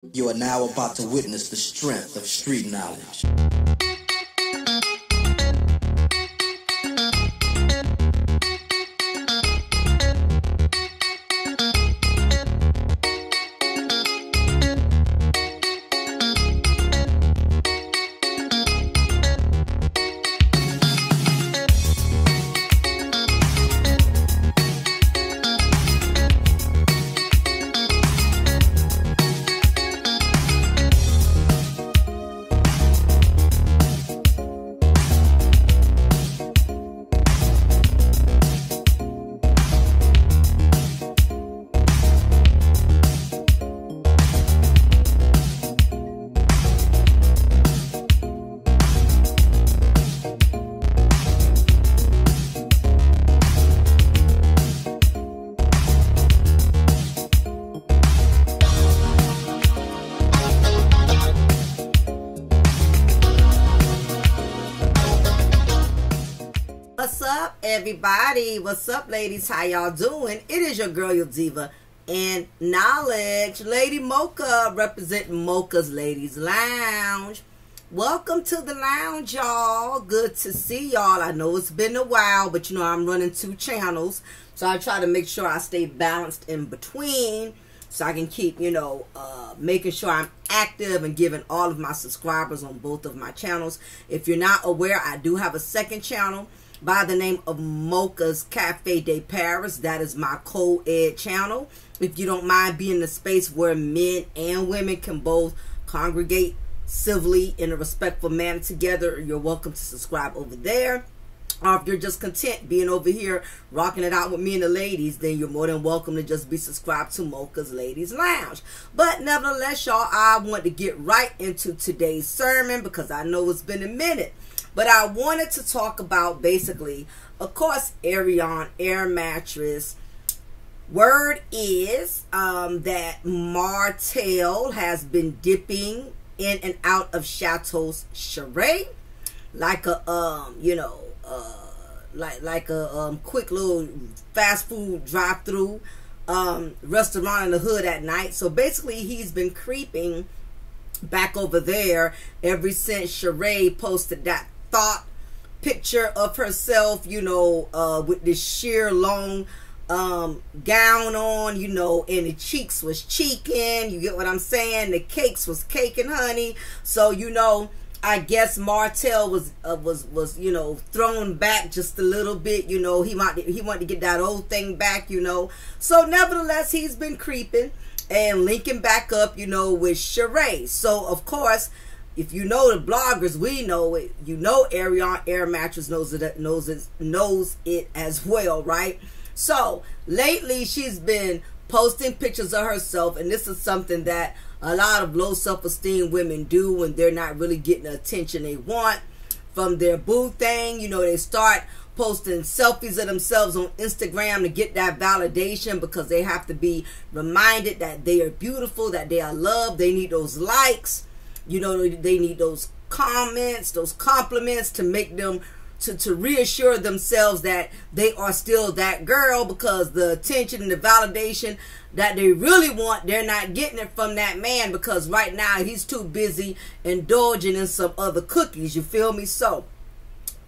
You are now about to witness the strength of street knowledge. What's up, everybody? What's up, ladies? How y'all doing? It is your girl, your diva, and knowledge, Lady Mocha, representing Mocha's Ladies Lounge. Welcome to the lounge, y'all. Good to see y'all. I know it's been a while, but you know I'm running 2 channels, so I try to make sure I stay balanced in between, so I can keep, making sure I'm active and giving all of my subscribers on both of my channels. If you're not aware, I do have a second channel by the name of Mocha's Cafe de Paris. That is my co-ed channel. If you don't mind being in a space where men and women can both congregate civilly in a respectful manner together, you're welcome to subscribe over there. Or if you're just content being over here rocking it out with me and the ladies, then you're more than welcome to just be subscribed to Mocha's Ladies Lounge. But nevertheless, y'all, I want to get right into today's sermon because I know it's been a minute. But I wanted to talk about basically, of course, Area Air Mattress. Word is that Martell has been dipping in and out of Chateau's charade like a quick little fast food drive-through restaurant in the hood at night. So basically, he's been creeping back over there ever since Sheree posted that thought picture of herself, with this sheer long gown on, and the cheeks was cheeking. You get what I'm saying? The cakes was cake and honey. So I guess Martell was thrown back just a little bit. He wanted to get that old thing back. So nevertheless, he's been creeping and linking back up, with Sheree. So of course, if you know the bloggers, we know it. Area Air Mattress knows it as well, right? So lately, she's been posting pictures of herself, and this is something that a lot of low self-esteem women do when they're not really getting the attention they want from their boo thing. They start posting selfies of themselves on Instagram to get that validation because they have to be reminded that they are beautiful, that they are loved. They need those likes. They need those comments, those compliments to make them to reassure themselves that they are still that girl, because the attention and the validation that they really want, they're not getting it from that man, because right now he's too busy indulging in some other cookies. You feel me? So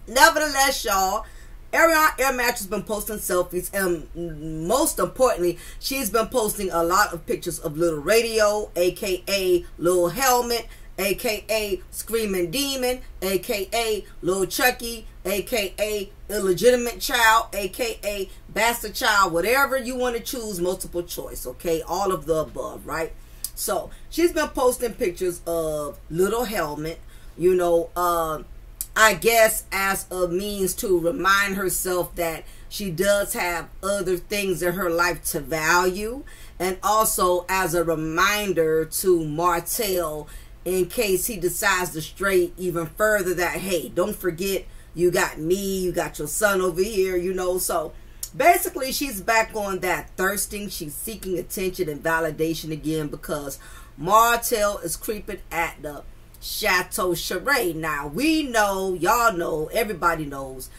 nevertheless, y'all, Area Air Mattress has been posting selfies, and most importantly, she's been posting a lot of pictures of Little Radio, aka Little Helmet, aka Screaming Demon, aka Little Chucky, aka Illegitimate Child, aka Bastard Child, whatever you want to choose, multiple choice, okay? All of the above, right? So she's been posting pictures of Little Helmet, I guess as a means to remind herself that she does have other things in her life to value, and also as a reminder to Martell in case he decides to stray even further, that, hey, don't forget, you got me, you got your son over here, So basically, she's back on that thirsting. She's seeking attention and validation again because Martell is creeping at the Chateau charade. Now, we know, y'all know, everybody knows,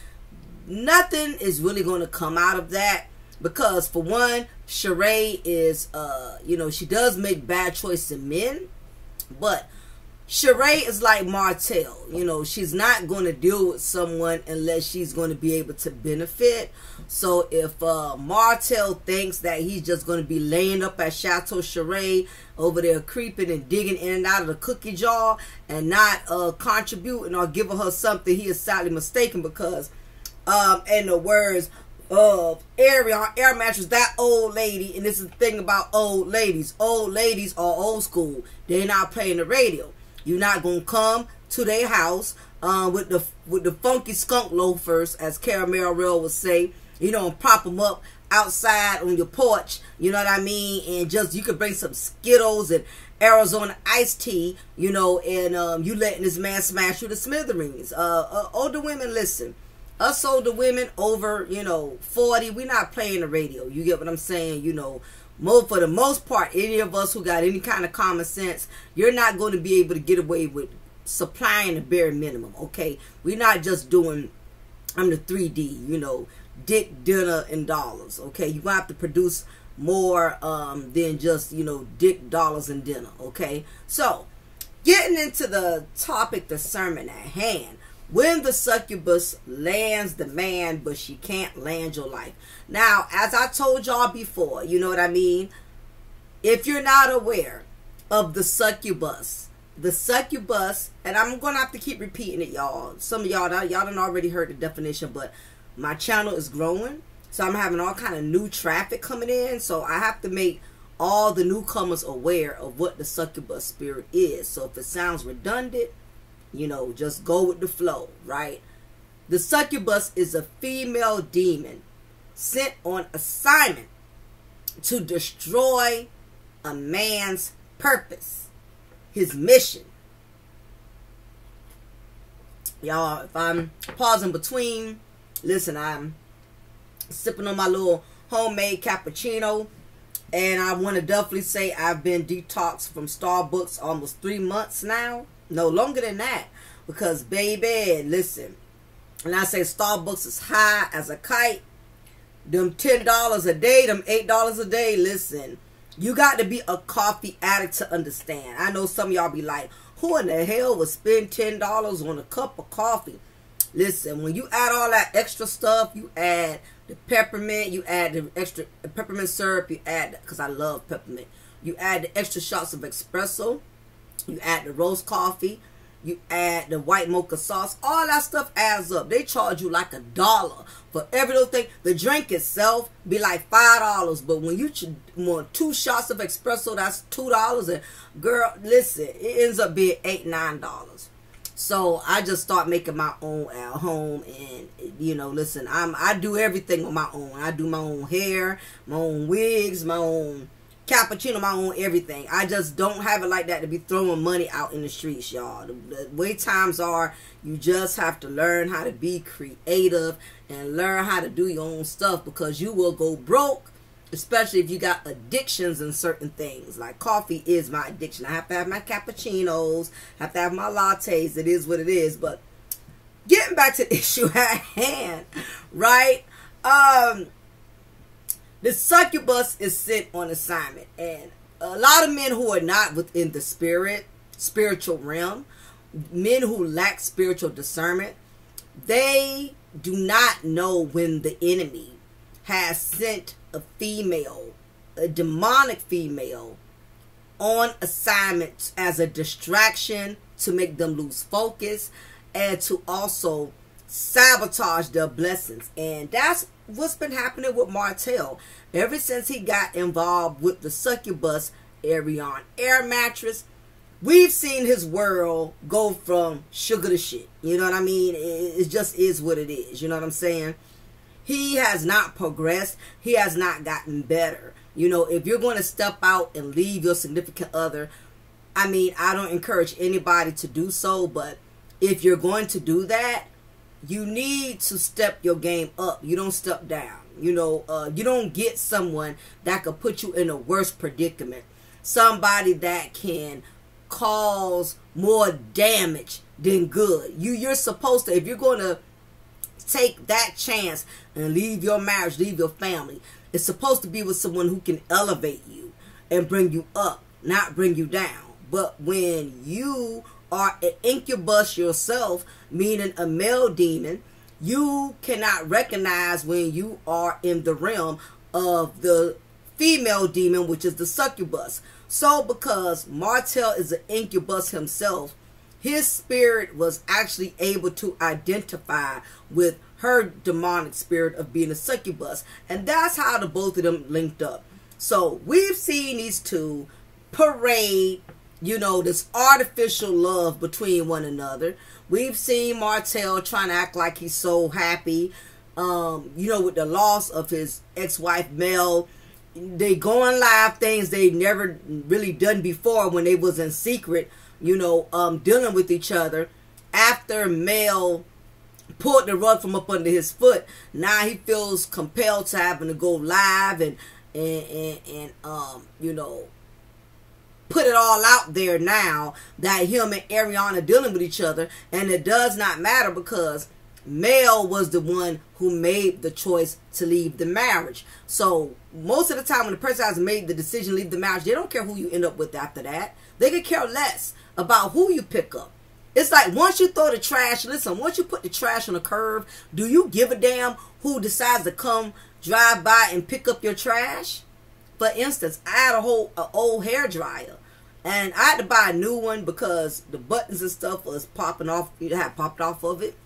nothing is really going to come out of that. Because for one, Sheree is, you know, she does make bad choices in men, but Sheree is like Martell. You know, she's not going to deal with someone unless she's going to be able to benefit. So if Martell thinks that he's just going to be laying up at Chateau Sheree over there creeping and digging in and out of the cookie jar and not contributing or giving her something, he is sadly mistaken, because in the words of Arion Air Mattress, that old lady, and this is the thing about old ladies are old school. They're not playing the radio. You're not gonna come to their house with the funky skunk loafers, as Caramel Rail would say. You know, and prop them up outside on your porch. You know what I mean? And just, you could bring some Skittles and Arizona iced tea. You know, and you letting this man smash you to smithereens. Older women, listen. Us older women over, you know, 40, we not playing the radio. You get what I'm saying? You know, for the most part, any of us who got any kind of common sense, you're not going to be able to get away with supplying the bare minimum, okay? We're not just doing, I'm the 3D, you know, dick, dinner, and dollars, okay? You're going to have to produce more than just, you know, dick, dollars, and dinner, okay? So, getting into the topic, the sermon at hand. When the succubus lands the man, but she can't land your life. Now, as I told y'all before, you know what I mean? If you're not aware of the succubus, and I'm going to have to keep repeating it, y'all. Some of y'all done already heard the definition, but my channel is growing. So I'm having all kind of new traffic coming in. So I have to make all the newcomers aware of what the succubus spirit is. So if it sounds redundant, you know, just go with the flow, right? The succubus is a female demon sent on assignment to destroy a man's purpose, his mission. Y'all, if I'm pausing between, listen, I'm sipping on my little homemade cappuccino, and I want to definitely say I've been detoxed from Starbucks almost 3 months now. No longer than that, because baby, listen, and I say Starbucks is high as a kite, them $10 a day, them $8 a day, listen, you got to be a coffee addict to understand. I know some of y'all be like, who in the hell would spend $10 on a cup of coffee? Listen, when you add all that extra stuff, you add the peppermint, you add the extra peppermint syrup, you add, because I love peppermint, you add the extra shots of espresso, you add the roast coffee, you add the white mocha sauce, all that stuff adds up. They charge you like $1 for every little thing. The drink itself be like $5, but when you want 2 shots of espresso, that's $2. And girl, listen, it ends up being $8, $9. So I just start making my own at home, and you know, listen, I do everything on my own. I do my own hair, my own wigs, my own cappuccino, my own everything. I just don't have it like that to be throwing money out in the streets, y'all. The way times are, you just have to learn how to be creative and learn how to do your own stuff, because you will go broke, especially if you got addictions in certain things. Like coffee is my addiction. I have to have my cappuccinos, have to have my lattes. It is what it is. But getting back to the issue at hand, right? The succubus is sent on assignment, and a lot of men who are not within the spiritual realm, men who lack spiritual discernment, they do not know when the enemy has sent a female, a demonic female, on assignment as a distraction to make them lose focus and to also sabotage their blessings. And that's what's been happening with Martell ever since he got involved with the succubus Arion Air Mattress. We've seen his world go from sugar to shit. You know what I mean? It just is what it is. You know what I'm saying? He has not progressed. He has not gotten better. You know, if you're going to step out and leave your significant other, I mean, I don't encourage anybody to do so, but if you're going to do that, you need to step your game up. You don't step down. You know, you don't get someone that could put you in a worse predicament. Somebody that can cause more damage than good. You're supposed to, if you're going to take that chance and leave your marriage, leave your family, is supposed to be with someone who can elevate you and bring you up, not bring you down. But when you are an incubus yourself, meaning a male demon, you cannot recognize when you are in the realm of the female demon, which is the succubus. So because Martell is an incubus himself, his spirit was actually able to identify with her demonic spirit of being a succubus. And that's how the both of them linked up. So we've seen these two parade, you know, this artificial love between one another. We've seen Martell trying to act like he's so happy, you know, with the loss of his ex-wife Mel. They go on live, things they never really done before when they was in secret, you know, dealing with each other. After Mel pulled the rug from up under his foot, now he feels compelled to having to go live and you know, put it all out there now that him and Ariana are dealing with each other. And it does not matter because Mel was the one who made the choice to leave the marriage. So most of the time when the person has made the decision to leave the marriage, they don't care who you end up with after that. They could care less about who you pick up. It's like once you throw the trash, listen, once you put the trash on a curb, do you give a damn who decides to come drive by and pick up your trash? For instance, I had an old hair dryer, and I had to buy a new one because the buttons and stuff was popping off. It had popped off of it.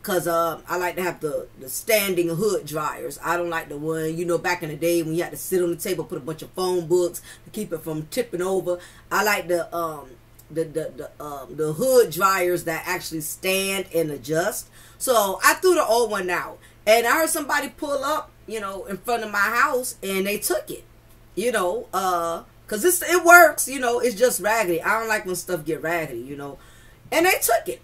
Because I like to have the standing hood dryers. I don't like the one, you know, back in the day when you had to sit on the table, put a bunch of phone books to keep it from tipping over. I like the hood dryers that actually stand and adjust. So I threw the old one out. And I heard somebody pull up, you know, in front of my house, and they took it. You know, because it works, you know, it's just raggedy. I don't like when stuff get raggedy, you know. And they took it.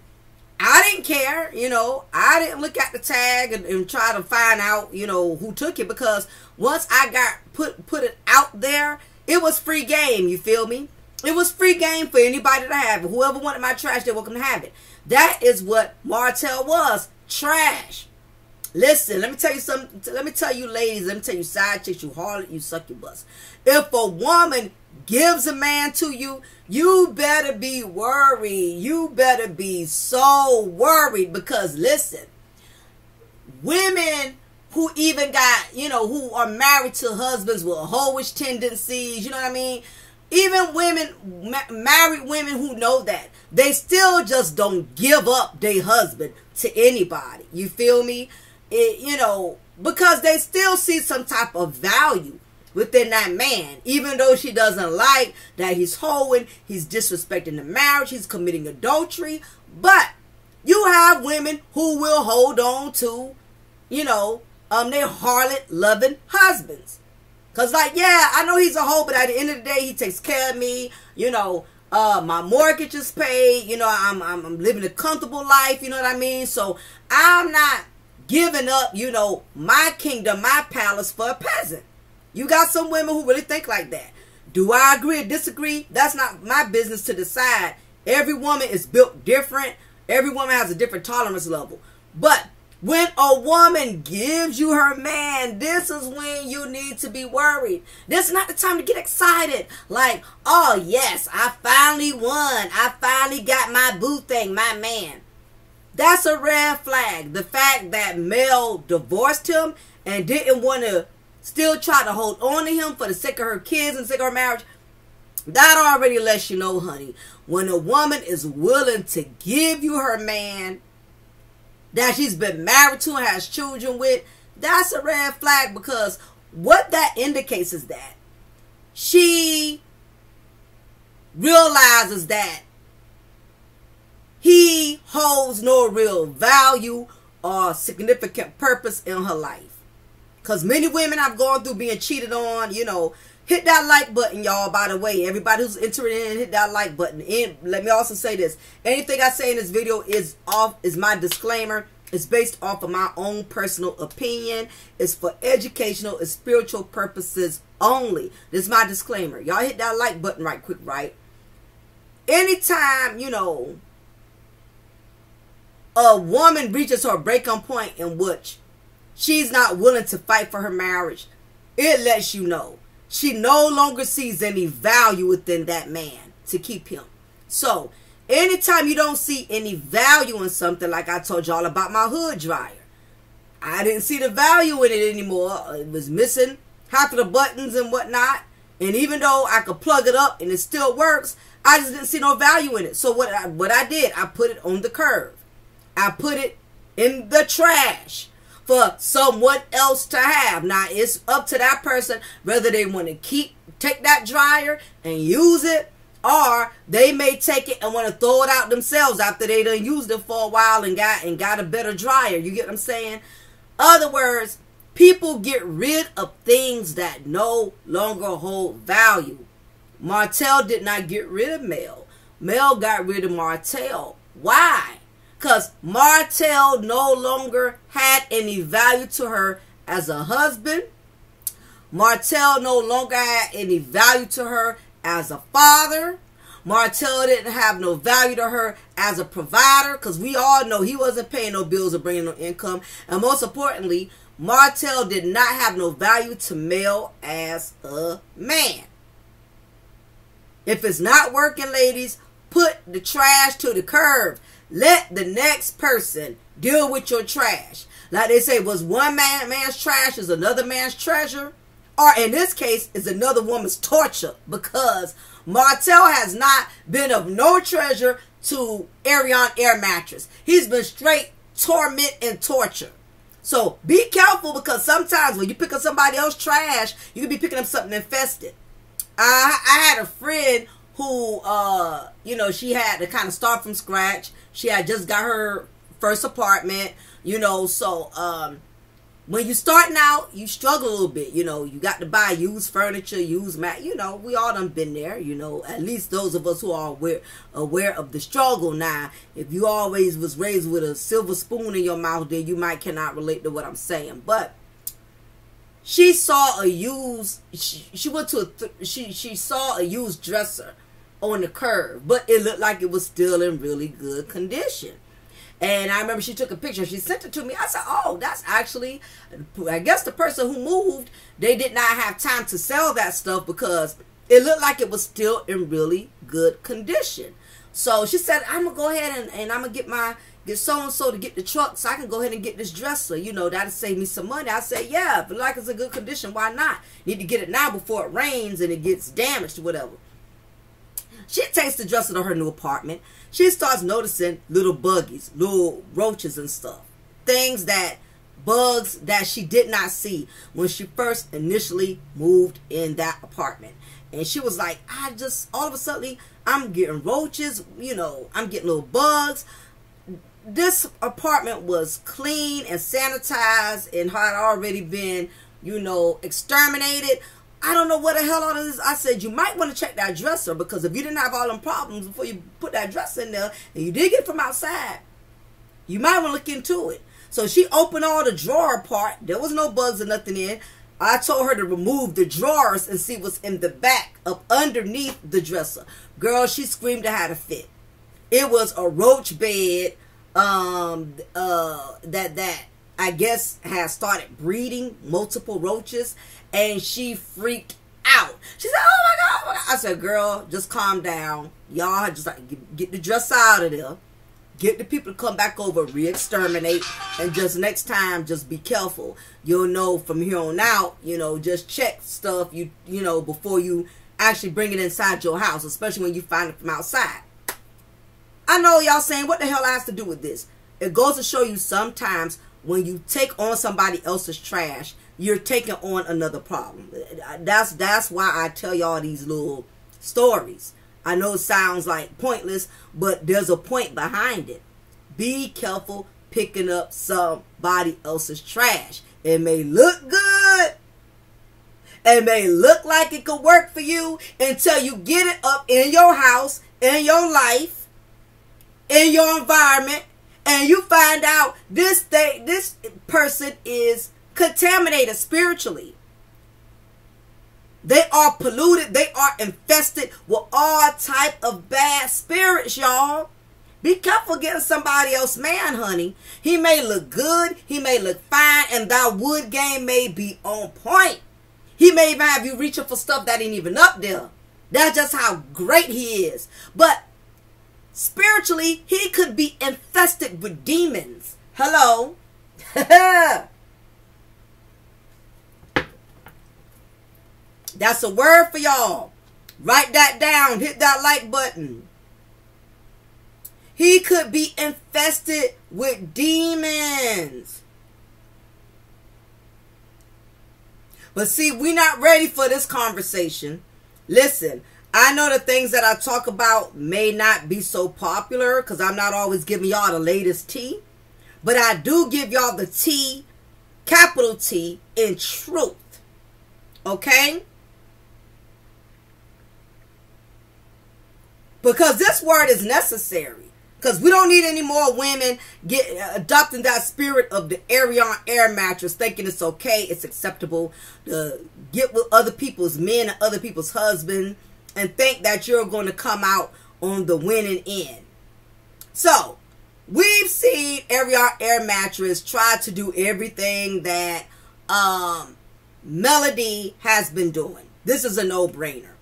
I didn't care, you know. I didn't look at the tag and try to find out, you know, who took it, because once I got put it out there, it was free game, you feel me? It was free game for anybody to have it. Whoever wanted my trash, they're welcome to have it. That is what Martell was, trash. Listen, let me tell you something. Let me tell you ladies, let me tell you side chicks, you harlot, you succubus. If a woman gives a man to you, you better be worried. You better be so worried, because listen, women who even got, you know, who are married to husbands with hoish tendencies, you know what I mean? Even women, married women who know that, they still just don't give up their husband to anybody. You feel me? You know, because they still see some type of value within that man, even though she doesn't like that he's hoeing, he's disrespecting the marriage, he's committing adultery. But you have women who will hold on to, you know, their harlot loving husbands. Cause like, yeah, I know he's a hoe, but at the end of the day, he takes care of me. You know, my mortgage is paid. You know, I'm living a comfortable life. You know what I mean? So I'm not giving up, you know, my kingdom, my palace for a peasant. You got some women who really think like that. Do I agree or disagree? That's not my business to decide. Every woman is built different. Every woman has a different tolerance level. But when a woman gives you her man, this is when you need to be worried. This is not the time to get excited. Like, oh yes, I finally won. I finally got my boo thing, my man. That's a red flag. The fact that Mel divorced him and didn't want to still try to hold on to him for the sake of her kids and the sake of her marriage, that already lets you know, honey, when a woman is willing to give you her man that she's been married to and has children with, that's a red flag, because what that indicates is that she realizes that he holds no real value or significant purpose in her life. Because many women have gone through being cheated on, you know. Hit that like button, y'all, by the way. Everybody who's entering in, hit that like button. And let me also say this. Anything I say in this video is my disclaimer. It's based off of my own personal opinion. It's for educational and spiritual purposes only. This is my disclaimer. Y'all hit that like button right quick, right? Anytime, you know, a woman reaches her breaking point in which she's not willing to fight for her marriage, it lets you know she no longer sees any value within that man to keep him. So anytime you don't see any value in something, like I told y'all about my hood dryer, I didn't see the value in it anymore. It was missing half of the buttons and whatnot. And even though I could plug it up and it still works, I just didn't see no value in it. So what I did, I put it on the curb. I put it in the trash for someone else to have. Now, it's up to that person whether they want to take that dryer and use it, or they may take it and want to throw it out themselves after they done used it for a while and got a better dryer. You get what I'm saying? Other words, people get rid of things that no longer hold value. Martell did not get rid of Mel. Mel got rid of Martell. Why? Because Martell no longer had any value to her as a husband. Martell no longer had any value to her as a father. Martell didn't have no value to her as a provider, because we all know he wasn't paying no bills or bringing no income. And most importantly, Martell did not have no value to Mel as a man. If it's not working, ladies, put the trash to the curb. Let the next person deal with your trash. Like they say, was one man's trash is another man's treasure? Or in this case, is another woman's torture, because Martell has not been of no treasure to Arion Air Mattress. He's been straight torment and torture. So be careful, because sometimes when you pick up somebody else's trash, you can be picking up something infested. I had a friend who, she had to kind of start from scratch. She had just got her first apartment, so when you starting out, you struggle a little bit. You got to buy used furniture, used mat. We all done been there, at least those of us who are aware of the struggle. Now, if you always was raised with a silver spoon in your mouth, then you might cannot relate to what I'm saying. But she saw a used, she saw a used dresser on the curb, but it looked like it was still in really good condition. And I remember she took a picture. She sent it to me. I said, oh, that's actually, I guess the person who moved, they did not have time to sell that stuff, because it looked like it was still in really good condition. So she said, I'm going to go ahead and I'm going to get so-and-so to get the truck so I can go ahead and get this dresser. That'll save me some money. I said, yeah, if it like it's in good condition, why not? Need to get it now before it rains and it gets damaged or whatever. She takes the dresser to her new apartment. She starts noticing little buggies, little roaches and stuff. Bugs that she did not see when she first initially moved in that apartment. And she was like, all of a sudden, I'm getting roaches, I'm getting little bugs. This apartment was clean and sanitized and had already been, exterminated. I don't know what the hell all this is. I said, you might want to check that dresser, because if you didn't have all them problems before you put that dresser in there, and you did get it from outside, you might want to look into it. So she opened all the drawer part. There was no bugs or nothing in. I told her to remove the drawers and see what's in the back up underneath the dresser. Girl, she screamed and had a fit. It was a roach bed that I guess has started breeding multiple roaches. And she freaked out. She said, oh my God, oh my God. I said, girl, just calm down. Y'all just like get the dresser out of there. Get the people to come back over, re-exterminate. And just next time, just be careful. You'll know from here on out, just check stuff, before you actually bring it inside your house, especially when you find it from outside. I know y'all saying, what the hell has to do with this? It goes to show you sometimes when you take on somebody else's trash, you're taking on another problem. That's why I tell y'all these little stories. I know it sounds like pointless, but there's a point behind it. Be careful picking up somebody else's trash. It may look good. It may look like it could work for you until you get it up in your house, in your life, in your environment, and you find out this person is contaminated spiritually. They are polluted. They are infested with all type of bad spirits, y'all. Be careful getting somebody else's man, honey. He may look good. He may look fine. And that wood game may be on point. He may even have you reaching for stuff that ain't even up there. That's just how great he is. But spiritually, he could be infested with demons. Hello. That's a word for y'all. Write that down. Hit that like button. He could be infested with demons. But see, we're not ready for this conversation. Listen, I know the things that I talk about may not be so popular because I'm not always giving y'all the latest tea. But I do give y'all the tea, capital T, in truth. Okay? Because this word is necessary. Because we don't need any more women adopting that spirit of the Arion air mattress, thinking it's okay, it's acceptable to get with other people's men and other people's husbands and think that you're going to come out on the winning end. So, we've seen Arion air mattress try to do everything that Melody has been doing. This is a no-brainer.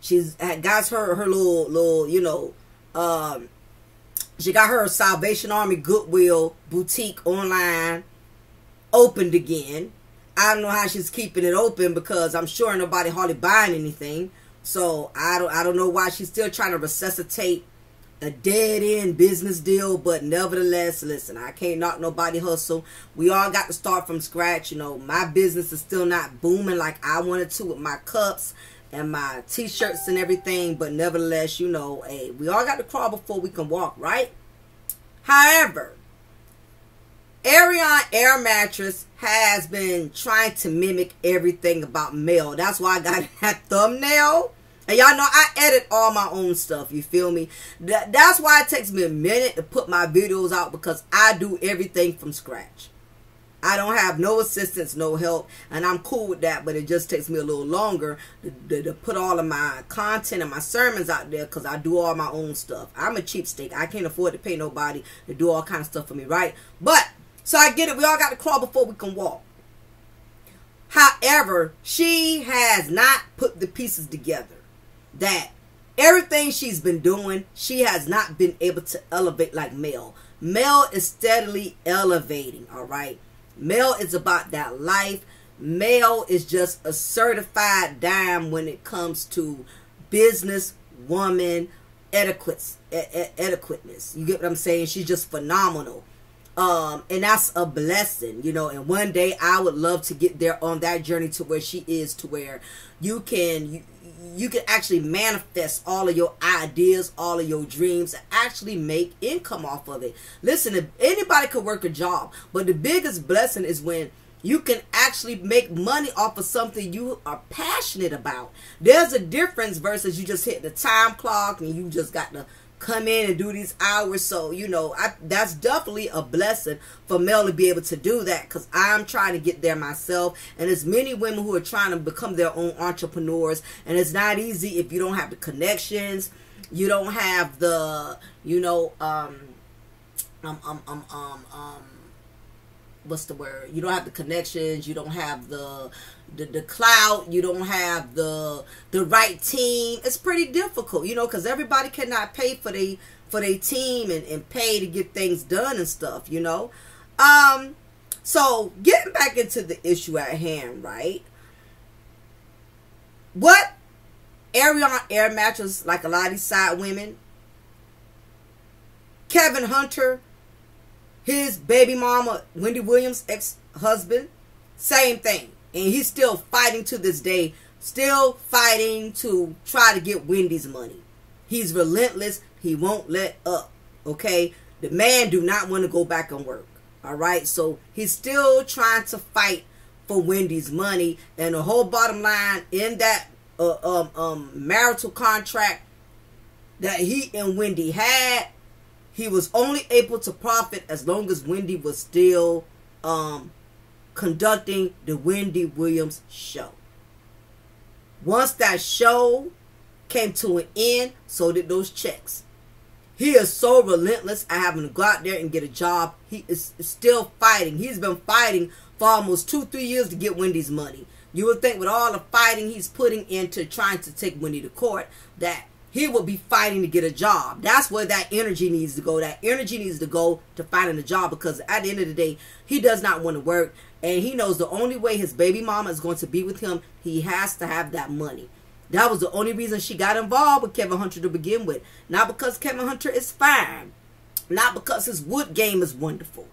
She's got her little, you know, she got her Salvation Army Goodwill boutique online opened again. I don't know how she's keeping it open because I'm sure nobody hardly buying anything. So I don't know why she's still trying to resuscitate a dead-end business deal. But nevertheless, listen, I can't knock nobody hustle. We all got to start from scratch. You know, my business is still not booming like I wanted to with my cups and my t-shirts and everything, but nevertheless, you know, hey, we all got to crawl before we can walk, right? However, Arion air mattress has been trying to mimic everything about Mel. That's why I got that thumbnail. And y'all know I edit all my own stuff, you feel me? That's why it takes me a minute to put my videos out, because I do everything from scratch. I don't have no assistance, no help, and I'm cool with that, but it just takes me a little longer to put all of my content and my sermons out there because I do all my own stuff. I'm a cheapskate. I can't afford to pay nobody to do all kind of stuff for me, right? But, so I get it. We all got to crawl before we can walk. However, she has not put the pieces together that everything she's been doing, she has not been able to elevate like Mel. Mel is steadily elevating, all right? Mel is about that life. Mel is just a certified dime when it comes to business, woman, adequateness. You get what I'm saying? She's just phenomenal. And that's a blessing, you know. And one day I would love to get there on that journey to where she is, to where you can actually manifest all of your ideas, all of your dreams, and actually make income off of it. Listen, anybody could work a job, but the biggest blessing is when you can actually make money off of something you are passionate about. There's a difference versus you just hit the time clock and you just got to come in and do these hours. So, you know, that's definitely a blessing for Mel to be able to do that, because I'm trying to get there myself. And there's many women who are trying to become their own entrepreneurs, and it's not easy if you don't have the connections, you don't have the, you know, what's the word? You don't have the connections, you don't have the clout, you don't have the right team. It's pretty difficult, you know, because everybody cannot pay for their team and pay to get things done and stuff, you know. So getting back into the issue at hand, right? What Arion air mattress, like a lot of these side women, Kevin Hunter, his baby mama, Wendy Williams' ex-husband, same thing. And he's still fighting to this day, still fighting to try to get Wendy's money. He's relentless. He won't let up, okay? The man do not want to go back and work, all right? So he's still trying to fight for Wendy's money. And the whole bottom line, in that marital contract that he and Wendy had, he was only able to profit as long as Wendy was still conducting the Wendy Williams show. Once that show came to an end, so did those checks. He is so relentless at having to go out there and get a job. He is still fighting. He's been fighting for almost 2-3 years to get Wendy's money. You would think with all the fighting he's putting into trying to take Wendy to court that he will be fighting to get a job. That's where that energy needs to go. That energy needs to go to finding a job, because at the end of the day, he does not want to work. And he knows the only way his baby mama is going to be with him, he has to have that money. That was the only reason she got involved with Kevin Hunter to begin with. Not because Kevin Hunter is fine. Not because his wood game is wonderful.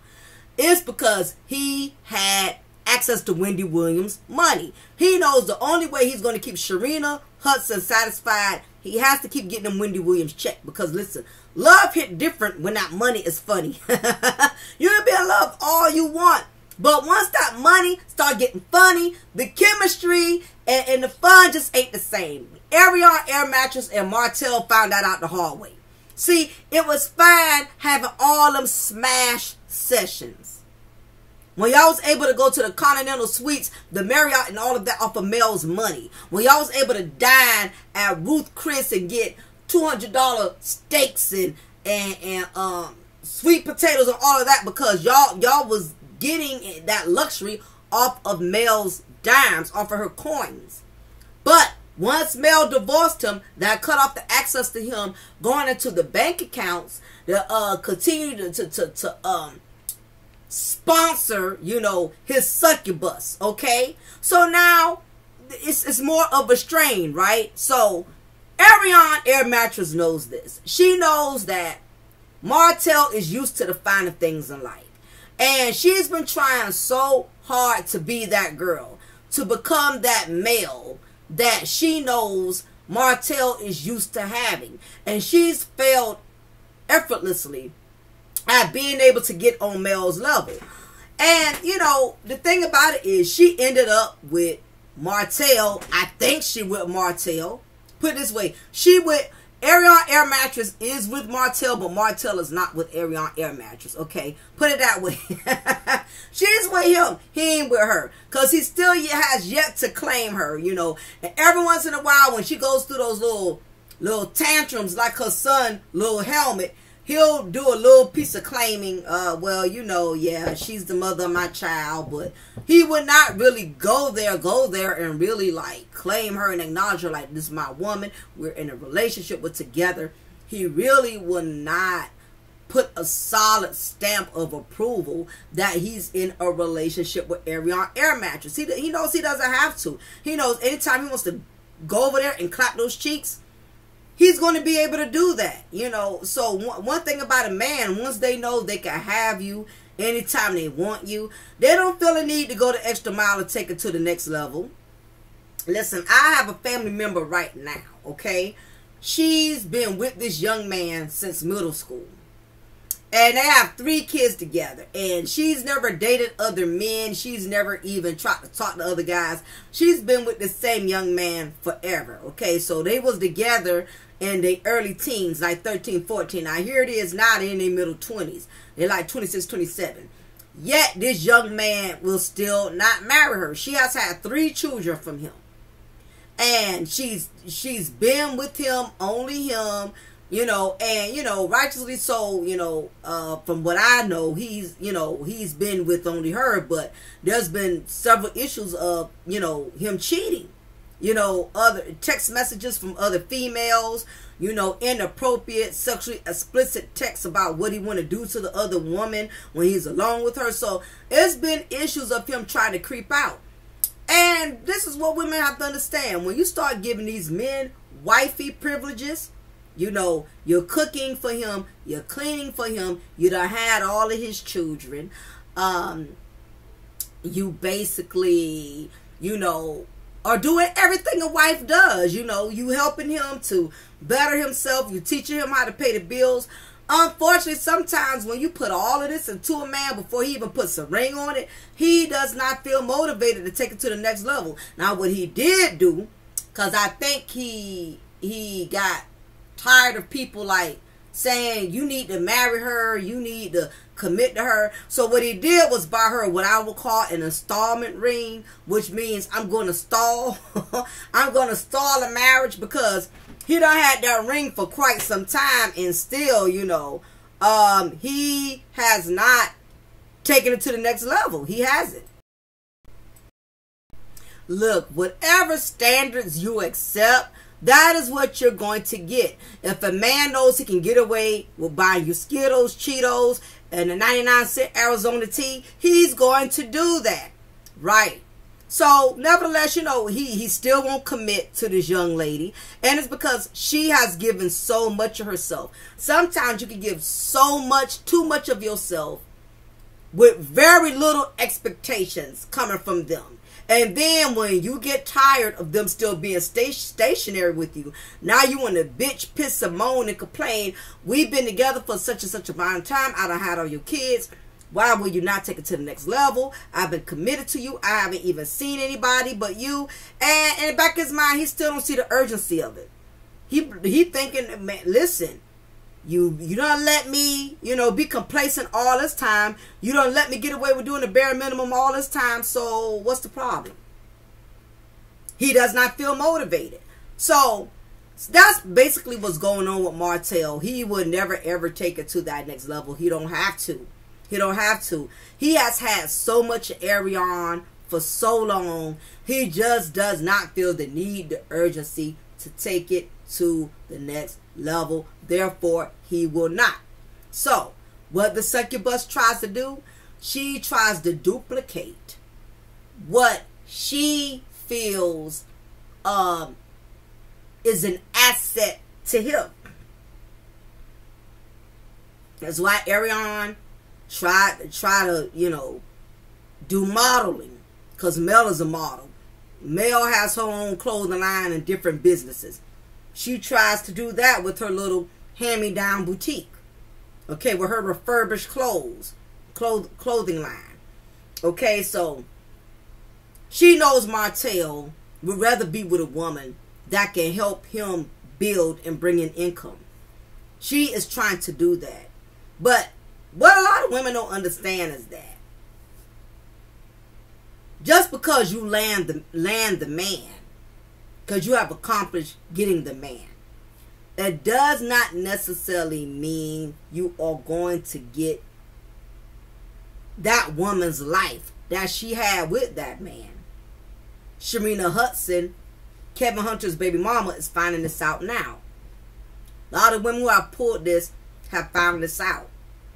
It's because he had access to Wendy Williams' money. He knows the only way he's going to keep Sharina Hudson satisfied, he has to keep getting them Wendy Williams check. Because listen, love hit different when that money is funny. You can be in love all you want, but once that money start getting funny, the chemistry and the fun just ain't the same. Ariana Air Mattress and Martell found that out the hard way. See, it was fine having all them smash sessions. When y'all was able to go to the Continental Suites, the Marriott and all of that off of Mel's money. When y'all was able to dine at Ruth Chris and get $200 steaks and sweet potatoes and all of that, because y'all was getting that luxury off of Mel's dimes, off of her coins. But once Mel divorced him, that cut off the access to him going into the bank accounts that continue to sponsor, you know, his succubus. Okay, so now it's more of a strain, right? So Ariana Air Mattress knows this. She knows that Martell is used to the finer things in life, and she's been trying so hard to be that girl, to become that male that she knows Martell is used to having, and she's failed effortlessly at being able to get on Mel's level. And you know, the thing about it is, she ended up with Martell. I think she with Martell. Put it this way, she with Ariana Air Mattress is with Martell, but Martell is not with Ariana Air Mattress. Okay, put it that way. She's with him, he ain't with her, because he still has yet to claim her, you know. And every once in a while, when she goes through those little tantrums like her son, little Helmet, he'll do a little piece of claiming, well, you know, yeah, she's the mother of my child, but he would not really go there and really like claim her and acknowledge her like, this is my woman, we're in a relationship, we're together. He really would not put a solid stamp of approval that he's in a relationship with Ariana Air Mattress. He knows he doesn't have to. He knows anytime he wants to go over there and clap those cheeks, he's going to be able to do that, you know. So one thing about a man, once they know they can have you anytime they want you, they don't feel a need to go the extra mile to take it to the next level. Listen, I have a family member right now, okay? She's been with this young man since middle school. And they have 3 kids together. And she's never dated other men. She's never even tried to talk to other guys. She's been with the same young man forever. Okay, so they was together in their early teens, like 13, 14. Now here it is now, they're in their middle 20s. They're like 26, 27. Yet this young man will still not marry her. She has had 3 children from him. And she's been with him, only him. You know, and, you know, righteously so, you know, from what I know, he's been with only her, but there's been several issues of, you know, him cheating, you know, other text messages from other females, you know, inappropriate, sexually explicit texts about what he want to do to the other woman when he's alone with her. So it's been issues of him trying to creep out. And this is what women have to understand. When you start giving these men wifey privileges, you know, you're cooking for him, you're cleaning for him, you done had all of his children. You basically, you know, are doing everything a wife does. You know, you helping him to better himself, you teaching him how to pay the bills. Unfortunately, sometimes when you put all of this into a man before he even puts a ring on it, he does not feel motivated to take it to the next level. Now, what he did do, because I think he got tired of people like saying you need to marry her, you need to commit to her. So what he did was buy her what I would call an installment ring, which means I'm going to stall. I'm going to stall a marriage, because he done had that ring for quite some time, and still, you know, he has not taken it to the next level. He hasn't. Look, whatever standards you accept, that is what you're going to get. If a man knows he can get away with buying you Skittles, Cheetos, and a 99-cent Arizona tea, he's going to do that. Right. So, nevertheless, you know, he still won't commit to this young lady. And it's because she has given so much of herself. Sometimes you can give so much, too much of yourself, with very little expectations coming from them. And then when you get tired of them still being stationary with you, now you want to bitch, piss, and moan and complain. We've been together for such and such a amount of time. I done had all your kids. Why will you not take it to the next level? I've been committed to you. I haven't even seen anybody but you. And in the back of his mind, he still don't see the urgency of it. He thinking, man, listen, you don't let me, you know, be complacent all this time. You don't let me get away with doing the bare minimum all this time. So what's the problem? He does not feel motivated. So that's basically what's going on with Martell. He would never ever take it to that next level. He don't have to. He don't have to. He has had so much Ariane for so long. He just does not feel the need, the urgency to take it to the next level. Therefore, he will not. So, what the succubus tries to do, she tries to duplicate what she feels is an asset to him. That's why Ariane try to, you know, do modeling, because Mel is a model. Mel has her own clothing line and different businesses. She tries to do that with her little hand-me-down boutique. Okay, with her refurbished clothing line. Okay, so she knows Martell would rather be with a woman that can help him build and bring in income. She is trying to do that. But what a lot of women don't understand is that just because you land the man, because you have accomplished getting the man, that does not necessarily mean you are going to get that woman's life that she had with that man. Sharina Hudson, Kevin Hunter's baby mama, is finding this out now. A lot of women who have pulled this have found this out.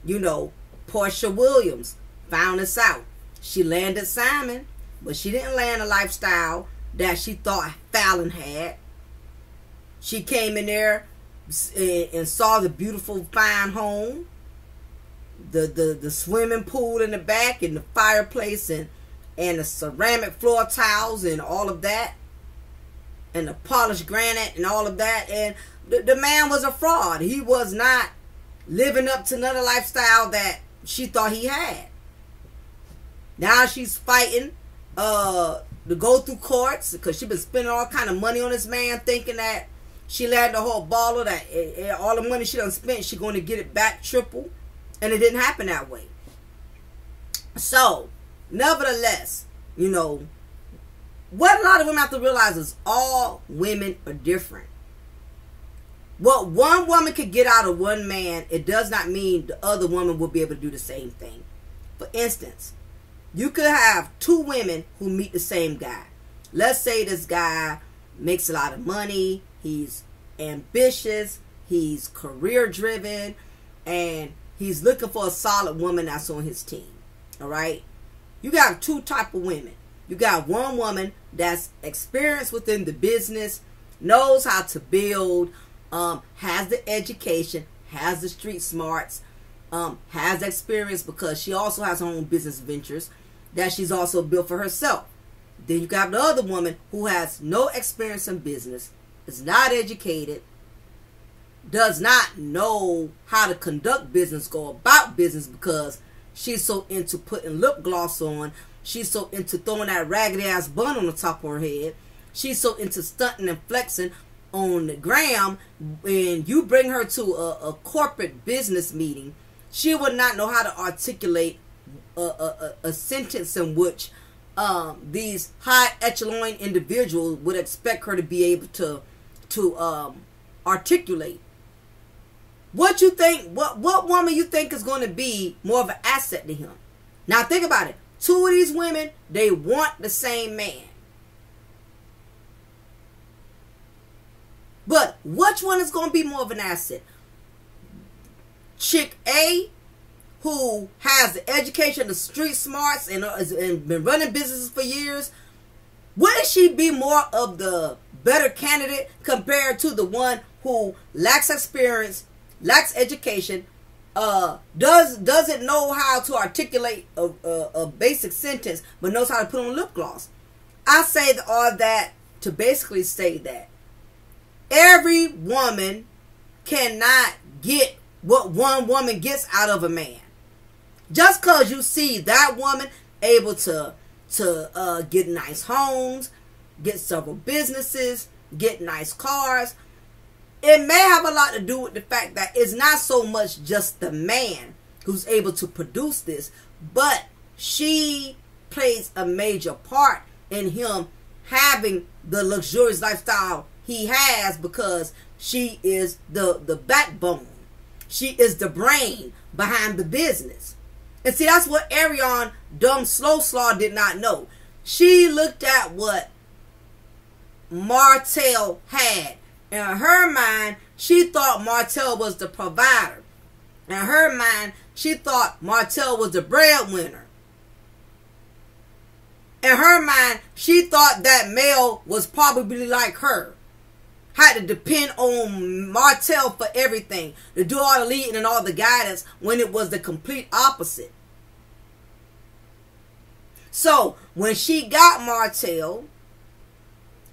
You know, Portia Williams found this out. She landed Simon, but she didn't land a lifestyle that she thought Fallon had. She came in there and saw the beautiful, fine home, the swimming pool in the back, and the fireplace, and the ceramic floor tiles, and all of that, and the polished granite, and all of that. And the man was a fraud. He was not living up to another lifestyle that she thought he had. Now she's fighting to go through courts because she's been spending all kind of money on this man, thinking that she landed a whole baller, that all the money she done spent, she's going to get it back triple. And it didn't happen that way. So, nevertheless, you know, what a lot of women have to realize is all women are different. What one woman could get out of one man, it does not mean the other woman will be able to do the same thing. For instance, you could have two women who meet the same guy. Let's say this guy makes a lot of money, he's ambitious, he's career driven, and he's looking for a solid woman that's on his team. All right? You got two type of women. You got one woman that's experienced within the business, knows how to build, has the education, has the street smarts, has experience because she also has her own business ventures that she's also built for herself. Then you got the other woman who has no experience in business, is not educated, does not know how to conduct business, go about business, because she's so into putting lip gloss on. She's so into throwing that raggedy ass bun on the top of her head. She's so into stunting and flexing on the gram. When you bring her to a corporate business meeting, she would not know how to articulate a sentence in which these high echelon individuals would expect her to be able to articulate. What you think? What woman you think is going to be more of an asset to him? Now think about it. Two of these women, they want the same man. But which one is going to be more of an asset? Chick A, who has the education, the street smarts, and been running businesses for years, wouldn't she be more of the better candidate compared to the one who lacks experience, lacks education, doesn't know how to articulate a basic sentence, but knows how to put on lip gloss? I say all that to basically say that every woman cannot get what one woman gets out of a man. Just because you see that woman able to get nice homes, get several businesses, get nice cars, it may have a lot to do with the fact that it's not so much just the man who's able to produce this, but she plays a major part in him having the luxurious lifestyle he has, because she is the backbone. She is the brain behind the business. And see, that's what Ariane, dumb slow slaw, did not know. She looked at what Martell had. In her mind, she thought Martell was the provider. In her mind, she thought Martell was the breadwinner. In her mind, she thought that male was probably like her. Had to depend on Martell for everything, to do all the leading and all the guidance, when it was the complete opposite. So, when she got Martell,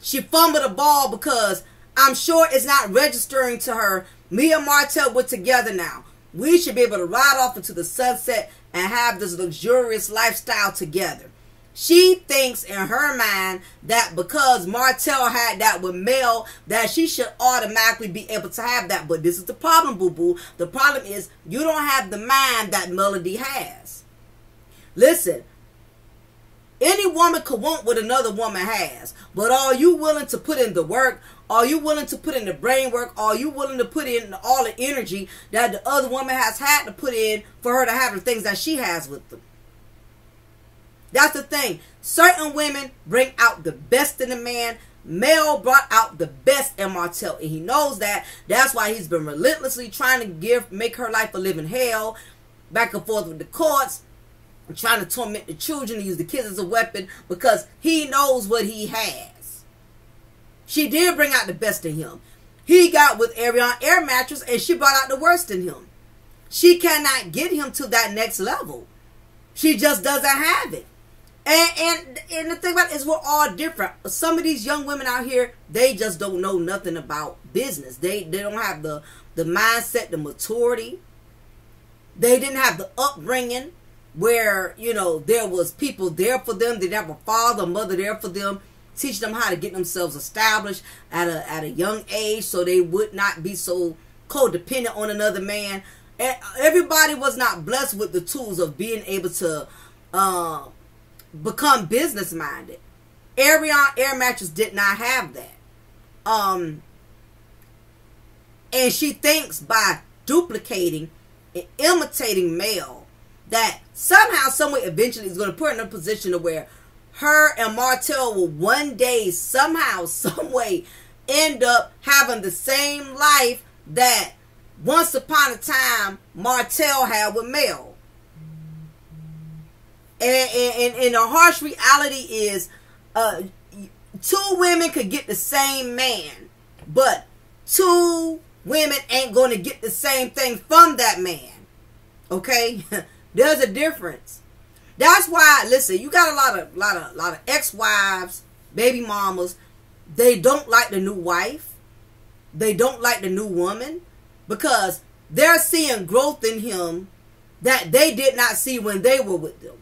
she fumbled the ball, because I'm sure it's not registering to her, me and Martell were together now. We should be able to ride off into the sunset and have this luxurious lifestyle together. She thinks in her mind that because Martell had that with Mel, that she should automatically be able to have that. But this is the problem, boo-boo. The problem is you don't have the mind that Melody has. Listen, any woman could want what another woman has. But are you willing to put in the work? Are you willing to put in the brain work? Are you willing to put in all the energy that the other woman has had to put in for her to have the things that she has with them? That's the thing. Certain women bring out the best in a man. Mel brought out the best in Martell, and he knows that. That's why he's been relentlessly trying to make her life a living hell, back and forth with the courts, and trying to torment the children, to use the kids as a weapon, because he knows what he has. She did bring out the best in him. He got with Ariane air mattress, and she brought out the worst in him. She cannot get him to that next level. She just doesn't have it. And the thing about it is, we're all different. Some of these young women out here, they just don't know nothing about business. They don't have the mindset, the maturity. They didn't have the upbringing where, you know, there was people there for them. They didn't have a father or mother there for them, teach them how to get themselves established at a young age, so they would not be so codependent on another man. And everybody was not blessed with the tools of being able to become business minded. Ariane air mattress did not have that. And she thinks by duplicating and imitating Mel that somehow, someway, eventually is going to put her in a position to where her and Martell will one day, somehow, someway, end up having the same life that once upon a time Martell had with Mel. And the harsh reality is, two women could get the same man, but two women ain't going to get the same thing from that man. Okay? There's a difference. That's why, listen, you got a lot of ex-wives, baby mamas. They don't like the new wife. They don't like the new woman, because they're seeing growth in him that they did not see when they were with them.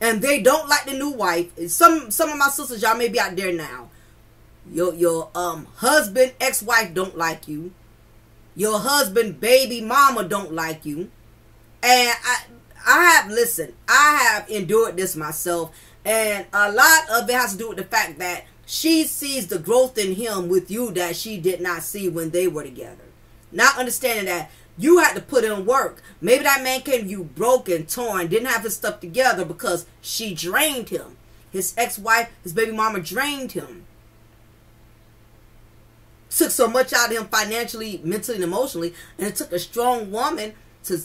And they don't like the new wife. Some of my sisters, y'all may be out there now. Your husband, ex-wife don't like you. Your husband, baby mama don't like you. And I have endured this myself. And a lot of it has to do with the fact that she sees the growth in him with you that she did not see when they were together. Not understanding that you had to put in work. Maybe that man came to you broken, torn, didn't have his stuff together because she drained him. His ex-wife, his baby mama drained him. took so much out of him financially, mentally, and emotionally, and it took a strong woman to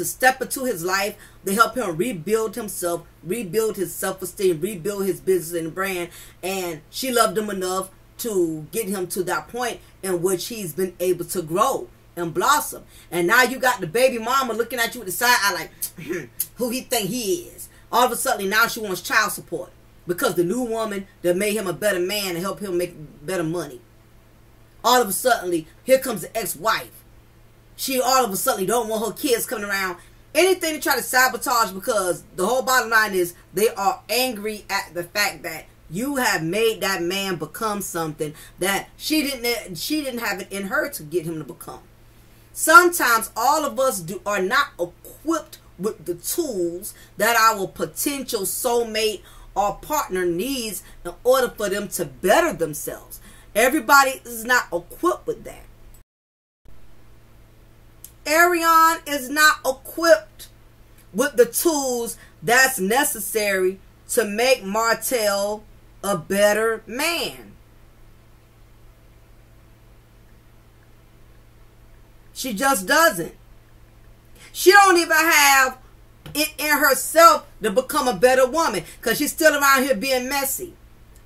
step into his life to help him rebuild himself, rebuild his self-esteem, rebuild his business and brand. And she loved him enough to get him to that point in which he's been able to grow and blossom. And now you got the baby mama looking at you with the side eye like, who he think he is. All of a sudden now she wants child support because the new woman that made him a better man and help him make better money. All of a sudden, here comes the ex-wife. She all of a sudden don't want her kids coming around. Anything to try to sabotage, because the whole bottom line is they are angry at the fact that you have made that man become something that she didn't have it in her to get him to become. Sometimes all of us are not equipped with the tools that our potential soulmate or partner needs in order for them to better themselves. Everybody is not equipped with that. Arion is not equipped with the tools that's necessary to make Martell a better man. She just doesn't. She don't even have it in herself to become a better woman, because she's still around here being messy.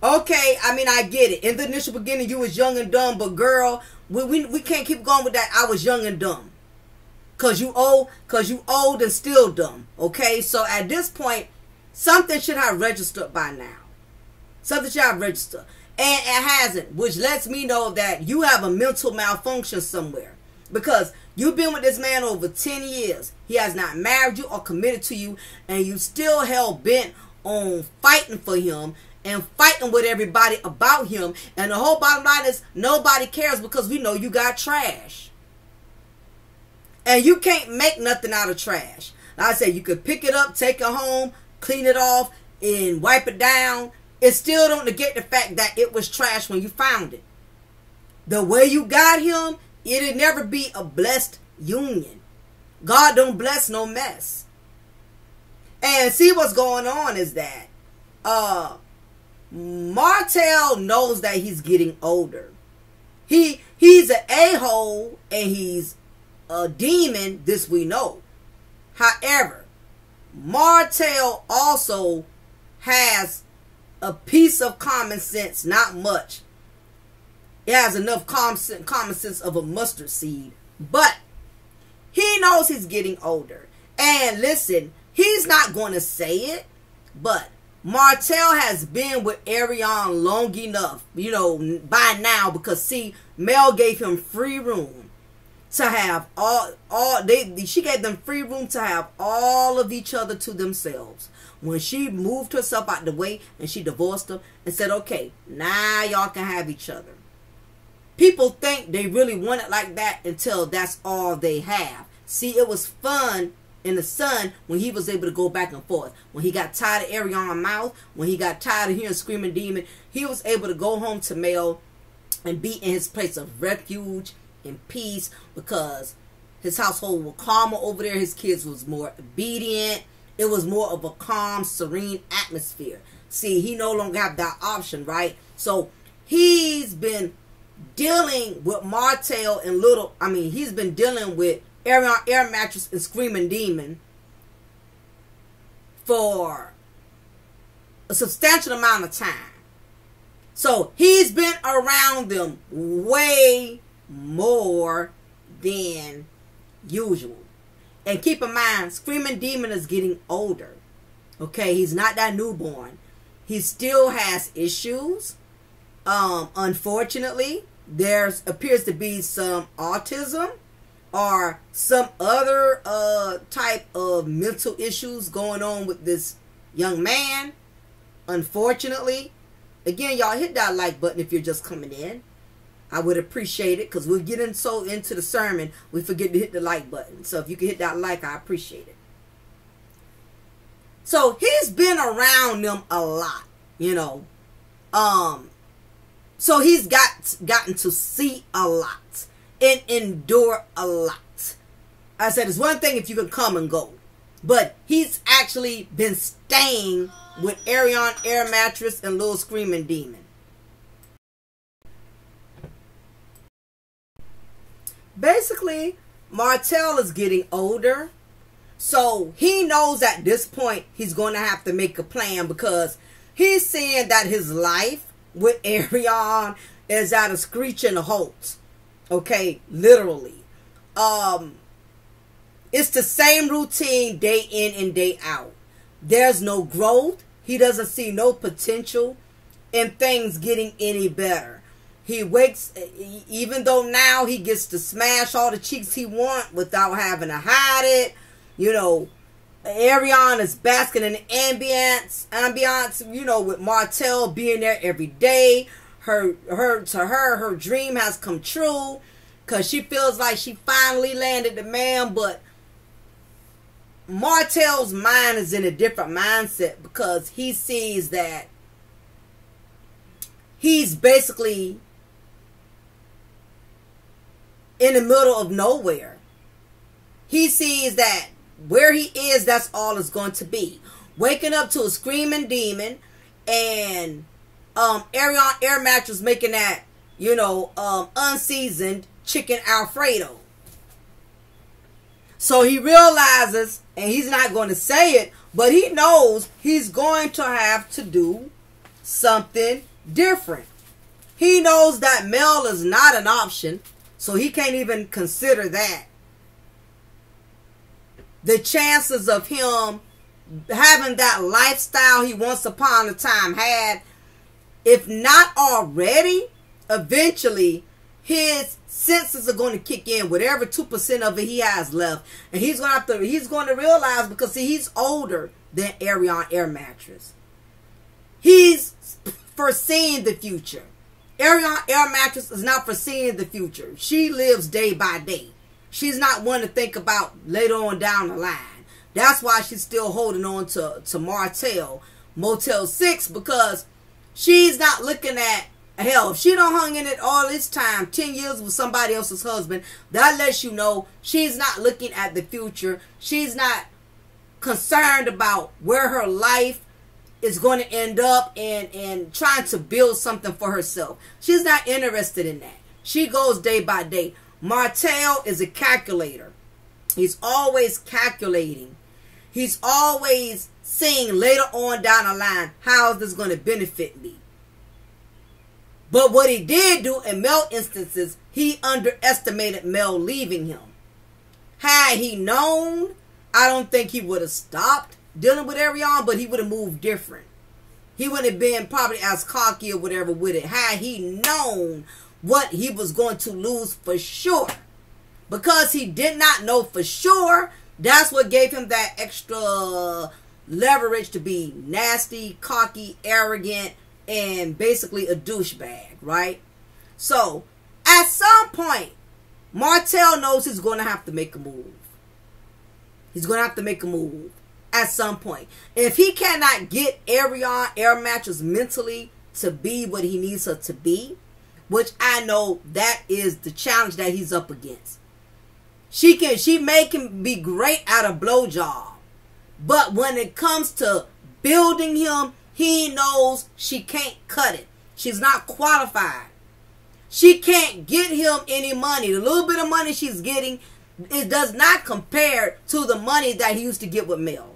Okay, I mean, I get it. In the initial beginning, you was young and dumb, but girl, we can't keep going with that. I was young and dumb. Cause you old and still dumb. Okay, so at this point, something should have registered by now. Something should have registered, and it hasn't, which lets me know that you have a mental malfunction somewhere. Because you've been with this man over 10 years. He has not married you or committed to you, and you still hell bent on fighting for him and fighting with everybody about him. And the whole bottom line is nobody cares, because we know you got trash. And you can't make nothing out of trash. Like I said, you could pick it up, take it home, clean it off, and wipe it down. It still don't negate the fact that it was trash when you found it. The way you got him, it'll never be a blessed union. God don't bless no mess. And see, what's going on is that Martell knows that he's getting older. He's an a-hole and he's a demon, this we know. However, Martell also has a piece of common sense, not much. It has enough common sense of a mustard seed, but he knows he's getting older. And listen, he's not going to say it, but Martell has been with Arion long enough, by now, because see, Mel gave him free room to have she gave them free room to have all of each other to themselves. When she moved herself out the way and she divorced him and said, okay, now y'all can have each other. People think they really want it like that until that's all they have. See, it was fun in the sun when he was able to go back and forth. When he got tired of Arion's mouth, when he got tired of hearing screaming demon, he was able to go home to Mel and be in his place of refuge and peace, because his household was calmer over there. His kids was more obedient. It was more of a calm, serene atmosphere. See, he no longer have that option, right? So he's been dealing with Martell and he's been dealing with Arion Air Mattress and Screaming Demon for a substantial amount of time. So he's been around them way more than usual. And keep in mind, Screaming Demon is getting older. Okay, he's not that newborn. He still has issues. Unfortunately, there appears to be some autism or some other type of mental issues going on with this young man. Unfortunately, again, y'all hit that like button if you're just coming in. I would appreciate it, because we're getting so into the sermon, we forget to hit the like button. So if you can hit that like, I appreciate it. So he's been around them a lot, So he's gotten to see a lot and endure a lot. I said, it's one thing if you can come and go, but he's actually been staying with Arion Air Mattress and Little Screaming Demon. basically, Martell is getting older. So he knows at this point he's going to have to make a plan, because he's seeing that his life with Ariane is at a screeching halt. Okay, literally. It's the same routine day in and day out. There's no growth. He doesn't see no potential in things getting any better. He wakes, even though now he gets to smash all the cheeks he wants without having to hide it. You know, Ariane is basking in the ambiance, you know, with Martell being there every day. Her dream has come true, because she feels like she finally landed the man. But Martell's mind is in a different mindset, because he sees that he's basically in the middle of nowhere. He sees that where he is, that's all it's going to be. Waking up to a screaming demon, and Ariane air mattress making that, you know, unseasoned chicken Alfredo. So he realizes, and he's not going to say it, but he knows he's going to have to do something different. He knows that Mel is not an option, so he can't even consider that. The chances of him having that lifestyle he once upon a time had, if not already, eventually his senses are going to kick in, whatever 2% of it he has left, and he's going to realize, because see, he's older than Ariane air mattress. He's foreseeing the future. Ariane air mattress is not foreseeing the future. She lives day by day. She's not one to think about later on down the line. That's why she's still holding on to Motel 6, because she's not looking at, hell, if she don't hung in it all this time, 10 years with somebody else's husband, that lets you know she's not looking at the future. She's not concerned about where her life is going to end up, and trying to build something for herself. She's not interested in that. She goes day by day. Martell is a calculator. He's always calculating. He's always seeing later on down the line, how is this going to benefit me? But what he did do in Mel instances, he underestimated Mel leaving him. Had he known, I don't think he would have stopped dealing with Ariane, but he would have moved different. He wouldn't have been probably as cocky or whatever with it, had he known what he was going to lose for sure. Because he did not know for sure, that's what gave him that extra leverage to be nasty, cocky, arrogant, and basically a douchebag, right? So, at some point, Martell knows he's going to have to make a move. He's going to have to make a move at some point. If he cannot get Ariane air mattress mentally to be what he needs her to be, which I know that is the challenge that he's up against. She can be great at a blowjob, but when it comes to building him, he knows she can't cut it. She's not qualified. She can't get him any money. The little bit of money she's getting, it does not compare to the money that he used to get with Mel.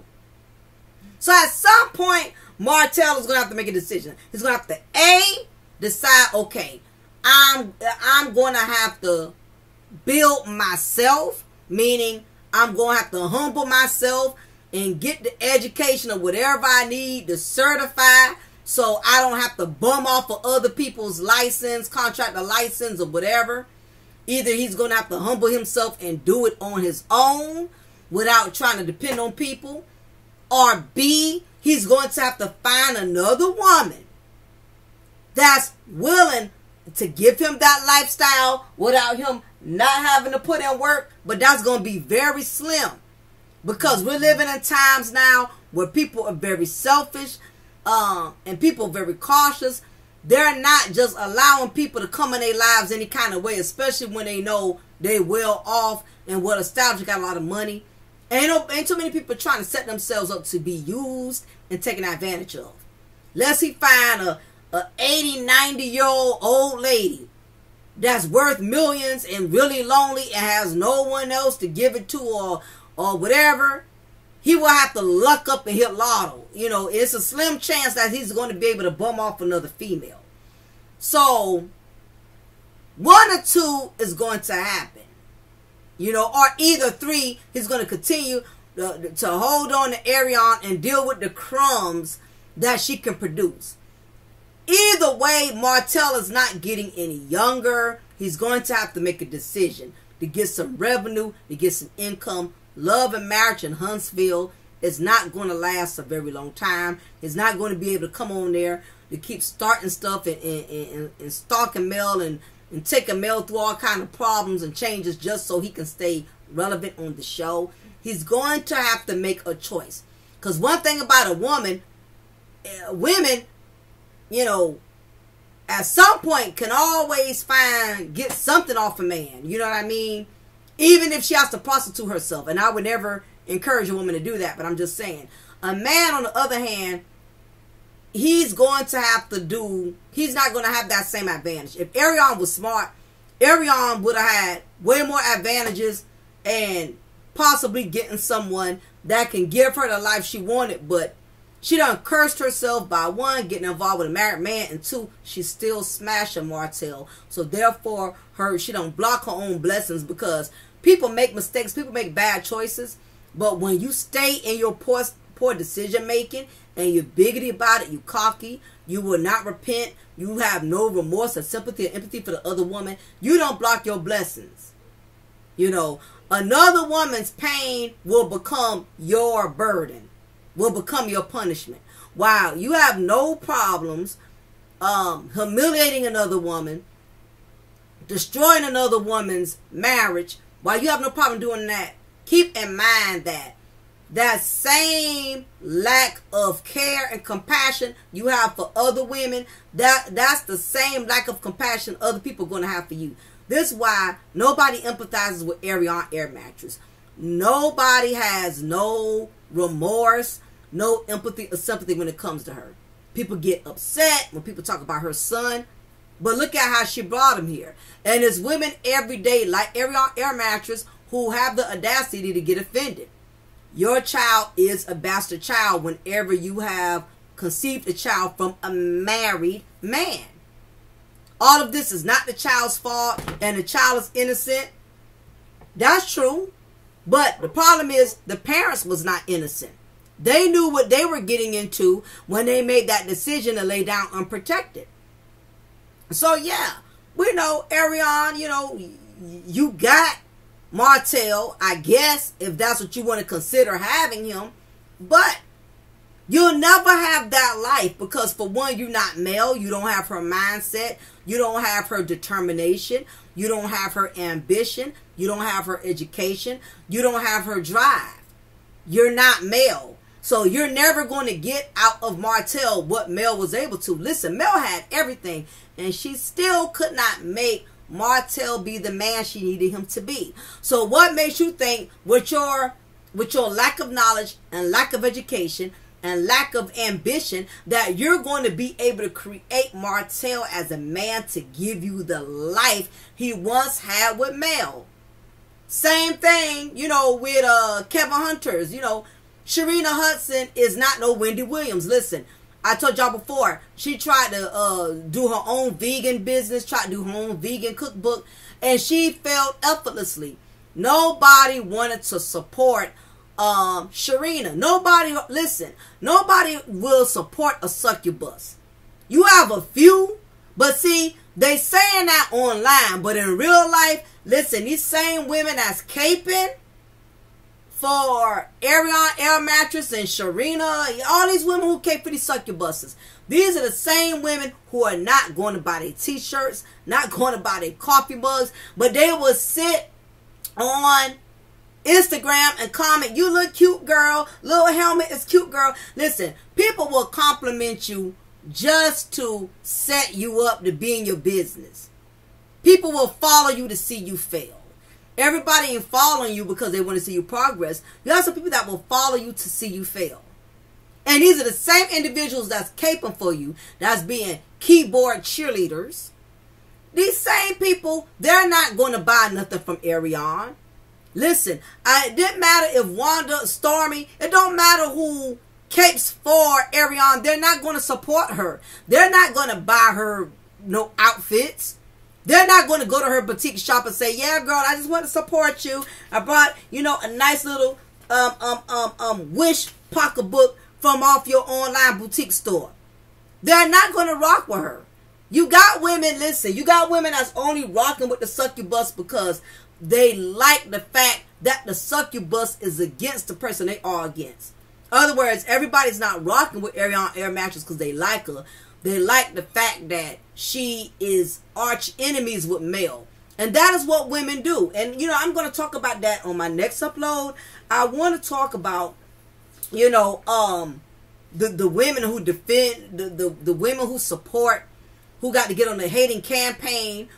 So at some point, Martell is going to have to make a decision. He's going to have to decide, okay, I'm going to have to build myself, meaning I'm going to have to humble myself and get the education of whatever I need to certify, so I don't have to bum off of other people's license, contractor license, or whatever. Either he's going to have to humble himself and do it on his own without trying to depend on people, or B, he's going to have to find another woman that's willing to give him that lifestyle without him not having to put in work. But that's going to be very slim, because we're living in times now where people are very selfish, and people are very cautious. They're not just allowing people to come in their lives any kind of way, especially when they know they well off and well established, got a lot of money. Ain't too many people trying to set themselves up to be used and taken advantage of. Unless he find a 80, 90-year-old old lady that's worth millions and really lonely and has no one else to give it to or whatever, he will have to luck up and hit lotto. You know, it's a slim chance that he's going to be able to bum off another female. So, one or two is going to happen. You know, or either three, he's going to continue to hold on to Ariane and deal with the crumbs that she can produce. Either way, Martell is not getting any younger. He's going to have to make a decision to get some revenue, to get some income. Love and marriage in Huntsville is not going to last a very long time. He's not going to be able to come on there to keep starting stuff and stalking Mel and taking Mel through all kind of problems and changes just so he can stay relevant on the show. He's going to have to make a choice. Because one thing about a woman, women, you know, at some point can always get something off a man. You know what I mean? Even if she has to prostitute herself. And I would never encourage a woman to do that. But I'm just saying. A man, on the other hand, he's going to have to do, he's not going to have that same advantage. If Ariane was smart, Ariane would have had way more advantages and possibly getting someone that can give her the life she wanted. But she done cursed herself by one, getting involved with a married man, and two, she's still smashing Martell. So therefore, she don't block her own blessings, because people make mistakes, people make bad choices. But when you stay in your poor decision making and you're bigoted about it, you cocky, you will not repent, you have no remorse or sympathy or empathy for the other woman, you don't block your blessings. You know, another woman's pain will become your burden, will become your punishment. Wow, you have no problems humiliating another woman, destroying another woman's marriage. While you have no problem doing that, keep in mind that same lack of care and compassion you have for other women, that's the same lack of compassion other people are going to have for you. This is why nobody empathizes with Ariane Air Mattress. Nobody has no remorse, no empathy or sympathy when it comes to her. People get upset when people talk about her son, but look at how she brought him here. And there's women every day like Ariane Air Mattress who have the audacity to get offended. Your child is a bastard child whenever you have conceived a child from a married man. All of this is not the child's fault and the child is innocent. That's true. But the problem is the parents was not innocent. They knew what they were getting into when they made that decision to lay down unprotected. So yeah, we know Ariane, you know, you got Martell, I guess, if that's what you want to consider having him. But you'll never have that life because, for one, you're not male. You don't have her mindset. You don't have her determination. You don't have her ambition. You don't have her education. You don't have her drive. You're not male. So you're never going to get out of Martell what Mel was able to. Listen, Mel had everything, and she still could not make Martell be the man she needed him to be. So what makes you think, with your lack of knowledge and lack of education and lack of ambition, that you're going to be able to create Martell as a man to give you the life he once had with Mel? Same thing, you know, with Kevin Hunter's, you know, Sharina Hudson is not no Wendy Williams. Listen, I told y'all before, she tried to do her own vegan business, tried to do her own vegan cookbook, and she failed effortlessly. Nobody wanted to support Sharina. Nobody, listen, nobody will support a succubus. You have a few, but see, they saying that online, but in real life, listen, these same women that's caping for Ariane Air Mattress and Sharina, all these women who cape for these succubuses, these are the same women who are not going to buy their t-shirts, not going to buy their coffee mugs, but they will sit on Instagram and comment, "You look cute, girl. Little helmet is cute, girl." Listen, people will compliment you just to set you up to be in your business. People will follow you to see you fail. Everybody ain't following you because they want to see you progress. You have some people that will follow you to see you fail. And these are the same individuals that's caping for you, that's being keyboard cheerleaders. these same people, they're not going to buy nothing from Ariane. Listen, it didn't matter if Wanda, Stormy, it don't matter who capes for Ariane, they're not going to support her. They're not going to buy her no outfits. They're not going to go to her boutique shop and say, yeah, girl, I just want to support you. I brought, you know, a nice little Wish pocketbook from off your online boutique store. They're not going to rock with her. You got women, listen, you got women that's only rocking with the succubus because they like the fact that the succubus is against the person they are against. In other words, everybody's not rocking with Ariane Air Mattress because they like her. They like the fact that she is arch enemies with Mel. And that is what women do. And, you know, I'm going to talk about that on my next upload. I want to talk about, you know, the women who defend, the women who support, who got to get on the hating campaign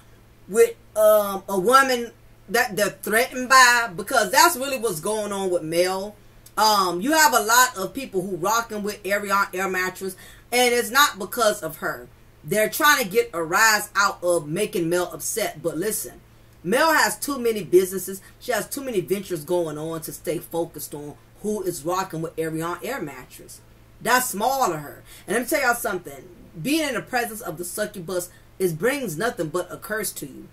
with a woman that they're threatened by, because that's really what's going on with Mel. You have a lot of people who rocking with Ariane Air Mattress, and it's not because of her. They're trying to get a rise out of making Mel upset. But listen, Mel has too many businesses. She has too many ventures going on to stay focused on who is rocking with Ariane Air Mattress. That's small of her. And let me tell y'all something. Being in the presence of the succubus brings nothing but a curse to you.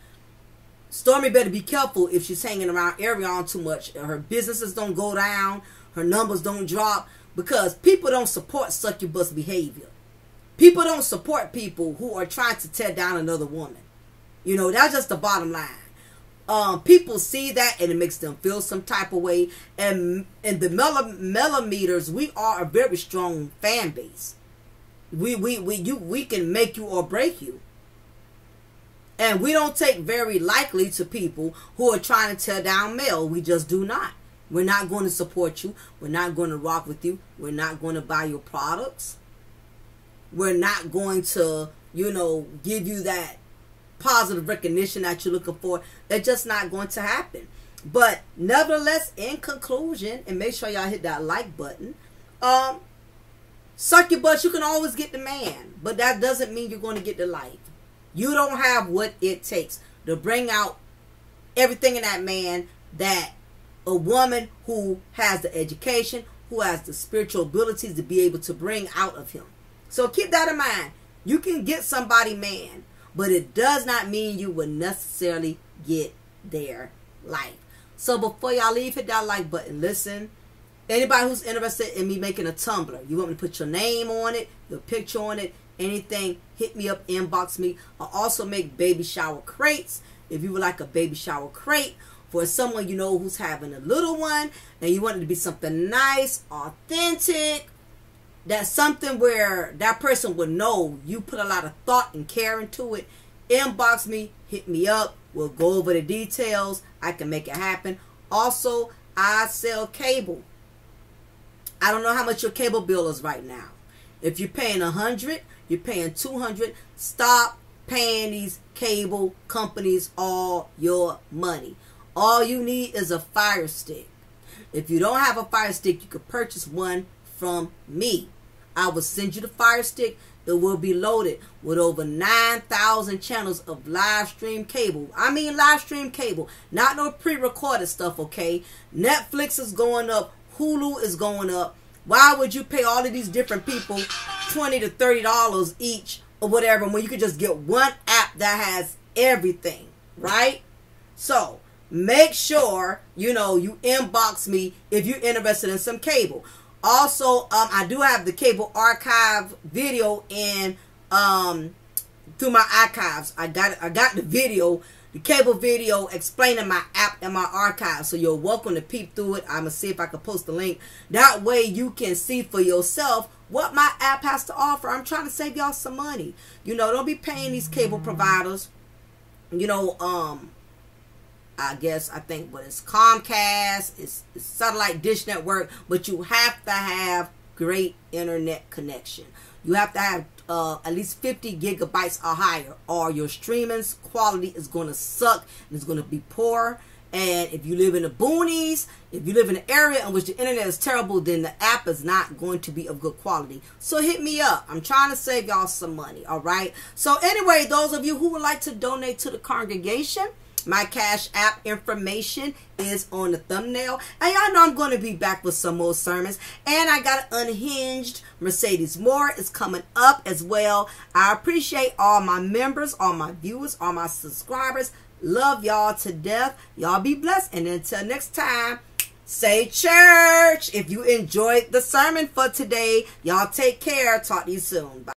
Stormy better be careful if she's hanging around Ariane too much. Her businesses don't go down. Her numbers don't drop. Because people don't support succubus behavior. People don't support people who are trying to tear down another woman. You know, that's just the bottom line. People see that and it makes them feel some type of way. And in the millimeters, we are a very strong fan base. We can make you or break you. And we don't take very likely to people who are trying to tear down Mel. We just do not. We're not going to support you. We're not going to rock with you. We're not going to buy your products. We're not going to, you know, give you that positive recognition that you're looking for. That's just not going to happen. But nevertheless, in conclusion, and make sure y'all hit that like button. Succubus, you can always get the man, but that doesn't mean you're going to get the life. You don't have what it takes to bring out everything in that man that a woman who has the education, who has the spiritual abilities to be able to bring out of him. So keep that in mind. You can get somebody man, but it does not mean you will necessarily get their life. So before y'all leave, hit that like button. Listen, anybody who's interested in me making a Tumblr, you want me to put your name on it, your picture on it, anything, hit me up, inbox me. I also make baby shower crates. If you would like a baby shower crate for someone you know who's having a little one and you want it to be something nice, authentic, that's something where that person would know you put a lot of thought and care into it, inbox me, hit me up. We'll go over the details. I can make it happen. Also, I sell cable. I don't know how much your cable bill is right now. If you're paying $100, you're paying $200. Stop paying these cable companies all your money. All you need is a Fire Stick. If you don't have a Fire Stick, you could purchase one from me. I will send you the Fire Stick. It will be loaded with over 9,000 channels of live stream cable. I mean live stream cable. Not no pre-recorded stuff, okay? Netflix is going up. Hulu is going up. Why would you pay all of these different people $20 to $30 each or whatever when you could just get one app that has everything, right? So make sure, you know, you inbox me if you're interested in some cable. Also, I do have the cable archive video in through my archives. I got the video, the cable video explaining my app and my archive. So you're welcome to peep through it. I'm gonna see if I can post the link. That way you can see for yourself what my app has to offer. I'm trying to save y'all some money. You know, don't be paying these cable providers. You know, I think what it's Comcast, it's Satellite Dish Network, but you have to have great internet connection. You have to have at least 50 gigabytes or higher, or your streaming quality is going to suck and it's going to be poor. And if you live in the boonies, if you live in an area in which the internet is terrible, then the app is not going to be of good quality. So hit me up. I'm trying to save y'all some money, all right? So anyway, those of you who would like to donate to the congregation, my Cash App information is on the thumbnail. And y'all know I'm going to be back with some more sermons. And I got an unhinged Mercedes Moore is coming up as well. I appreciate all my members, all my viewers, all my subscribers. Love y'all to death. Y'all be blessed. And until next time, say church. If you enjoyed the sermon for today, y'all take care. Talk to you soon. Bye.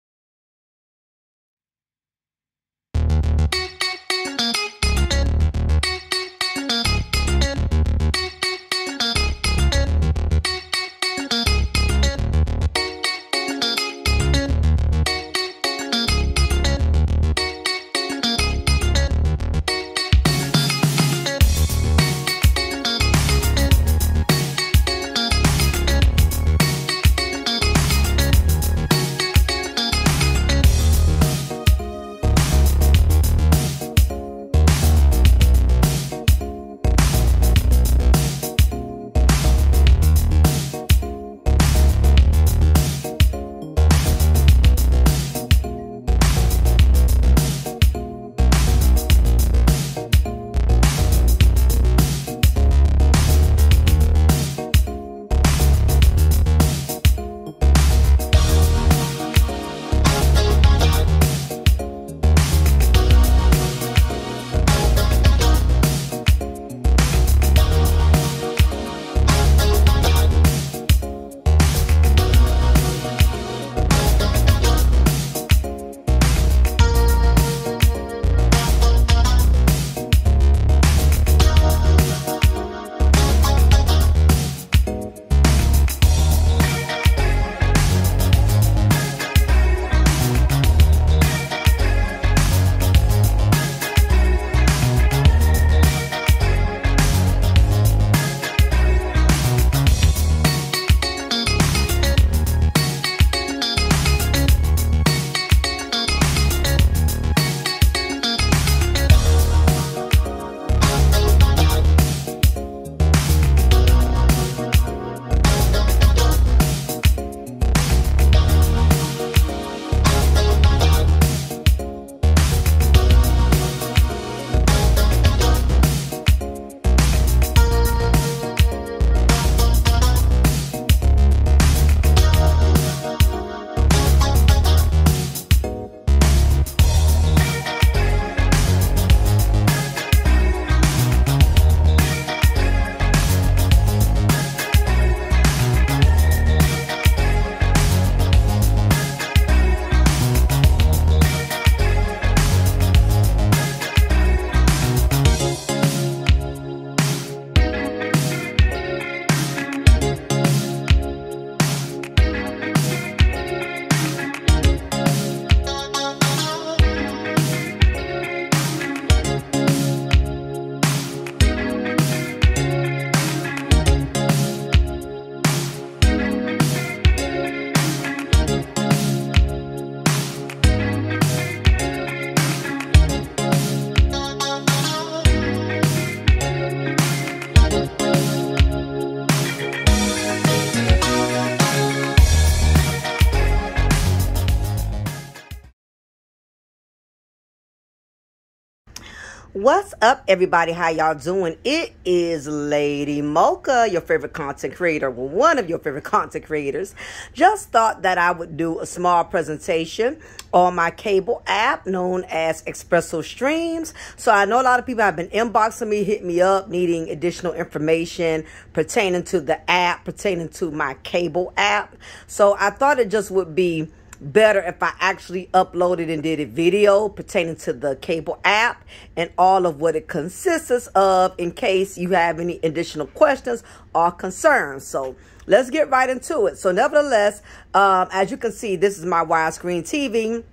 What's up, everybody? How y'all doing? It is Lady Mocha, your favorite content creator, well, one of your favorite content creators. Just thought that I would do a small presentation on my cable app known as Expresso Streams. So I know a lot of people have been inboxing me, hit me up, needing additional information pertaining to the app, pertaining to my cable app. So I thought it just would be better if I actually uploaded and did a video pertaining to the cable app and all of what it consists of in case you have any additional questions or concerns. So let's get right into it. So nevertheless, as you can see, this is my widescreen TV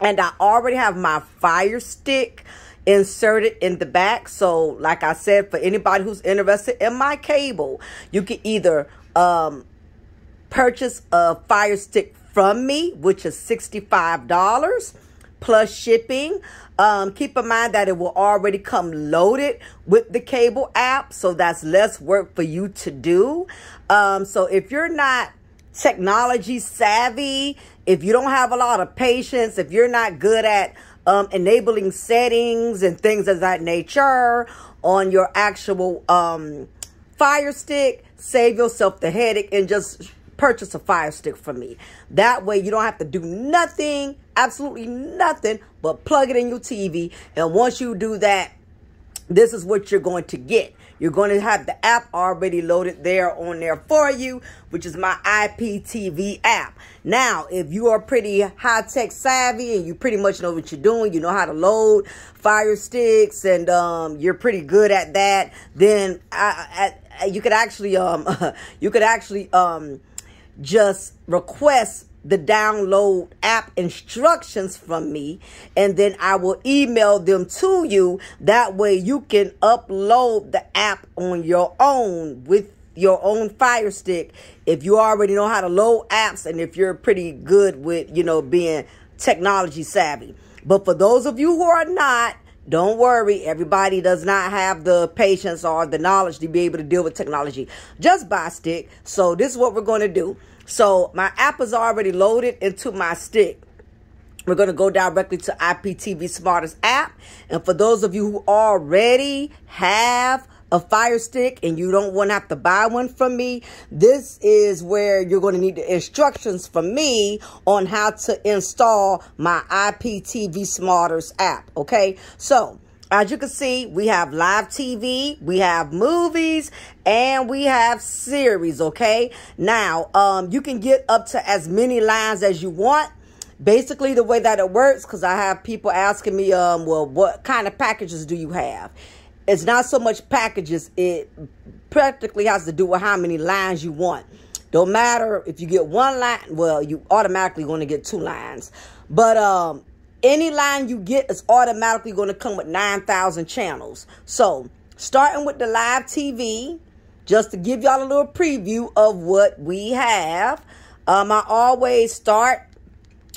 and I already have my Fire Stick inserted in the back. So like I said, for anybody who's interested in my cable, you can either purchase a Fire Stick from me, which is $65, plus shipping. Keep in mind that it will already come loaded with the cable app, so that's less work for you to do. So if you're not technology savvy, if you don't have a lot of patience, if you're not good at enabling settings and things of that nature on your actual Fire Stick, save yourself the headache and just purchase a Fire Stick from me. That way you don't have to do nothing, absolutely nothing, but plug it in your TV. And once you do that, this is what you're going to get. You're going to have the app already loaded there on there for you, which is my IPTV app. Now, if you are pretty high-tech savvy and you pretty much know what you're doing, you know how to load Fire Sticks, and you're pretty good at that, then you could actually just request the download app instructions from me, and then I will email them to you. That way you can upload the app on your own with your own Fire Stick if you already know how to load apps and if you're pretty good with, you know, being technology savvy. But for those of you who are not, don't worry. Everybody does not have the patience or the knowledge to be able to deal with technology just by stick. So this is what we're going to do. So my app is already loaded into my stick. We're going to go directly to IPTV Smartest app. And for those of you who already have a Fire Stick and you don't want to have to buy one from me, this is where you're going to need the instructions from me on how to install my IPTV Smartest app. Okay, so as you can see, we have live TV, we have movies, and we have series, okay? Now, you can get up to as many lines as you want. Basically, the way that it works, because I have people asking me, well, what kind of packages do you have? It's not so much packages. It practically has to do with how many lines you want. Don't matter if you get one line. Well, you automatically going to get 2 lines. But any line you get is automatically going to come with 9,000 channels. So, starting with the live TV, just to give y'all a little preview of what we have. I always start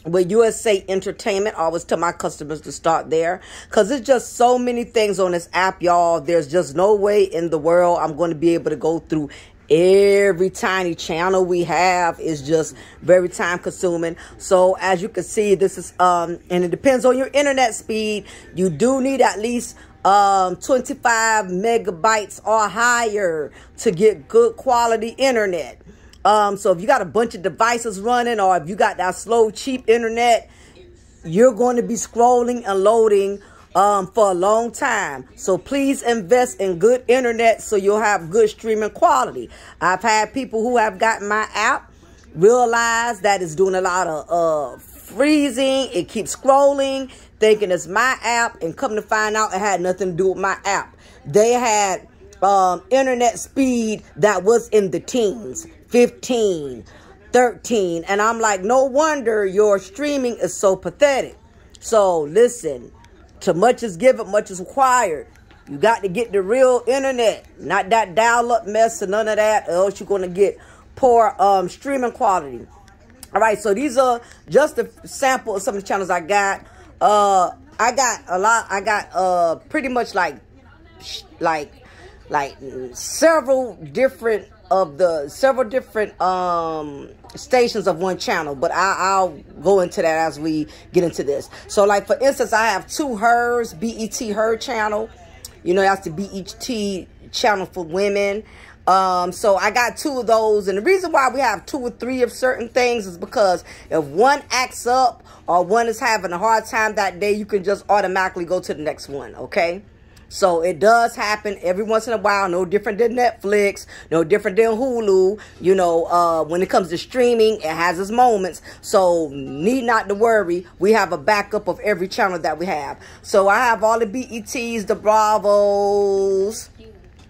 with USA Entertainment. I always tell my customers to start there, because there's just so many things on this app, y'all. There's just no way in the world I'm going to be able to go through every tiny channel we have. Is just very time consuming. So as you can see, this is and it depends on your internet speed. You do need at least 25 megabytes or higher to get good quality internet. So if you got a bunch of devices running, or if you got that slow, cheap internet, you're going to be scrolling and loading for a long time. So please invest in good internet so you'll have good streaming quality. I've had people who have gotten my app realize that it's doing a lot of freezing. It keeps scrolling, thinking it's my app, and come to find out it had nothing to do with my app. They had internet speed that was in the teens, 15, 13. And I'm like, no wonder your streaming is so pathetic. So listen, to much is given, much is required. You got to get the real internet, not that dial-up mess and none of that, or else you're going to get poor streaming quality. All right, so these are just a sample of some of the channels I got. I got a lot. I got pretty much like several different stations of one channel, but I'll go into that as we get into this. So like for instance, I have 2 hers, BET her channel. You know, that's the BET channel for women. So I got 2 of those, and the reason why we have 2 or 3 of certain things is because if one acts up or one is having a hard time that day, you can just automatically go to the next one. Okay. So it does happen every once in a while. No different than Netflix, no different than Hulu. You know, when it comes to streaming, it has its moments. So need not to worry. We have a backup of every channel that we have. So I have all the BETs, the Bravos.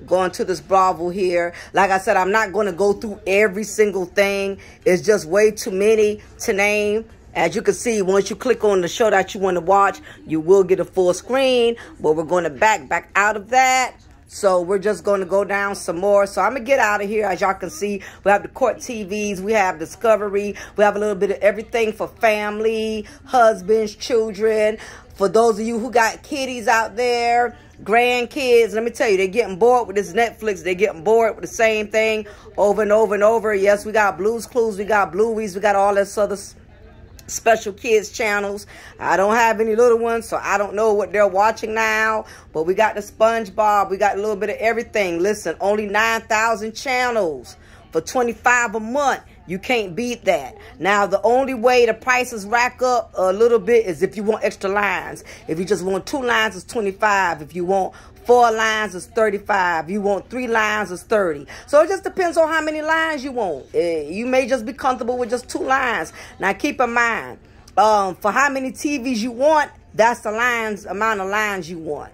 Going to this Bravo here. Like I said, I'm not going to go through every single thing. It's just way too many to name. As you can see, once you click on the show that you want to watch, you will get a full screen. But we're going to back out of that. So we're just going to go down some more. So I'm going to get out of here. As y'all can see, we have the court TVs. We have Discovery. We have a little bit of everything for family, husbands, children. For those of you who got kiddies out there, grandkids, let me tell you, they're getting bored with this Netflix. They're getting bored with the same thing over and over and over. Yes, we got Blue's Clues. We got Blueys. We got all this other special kids channels. I don't have any little ones, so I don't know what they're watching now. But we got the SpongeBob. We got a little bit of everything. Listen, only 9,000 channels for $25 a month. You can't beat that. Now, the only way the prices rack up a little bit is if you want extra lines. If you just want 2 lines, it's 25. If you want 4 lines, it's 35. If you want 3 lines, it's 30. So it just depends on how many lines you want. You may just be comfortable with just 2 lines. Now, keep in mind, for how many TVs you want, that's the amount of lines you want.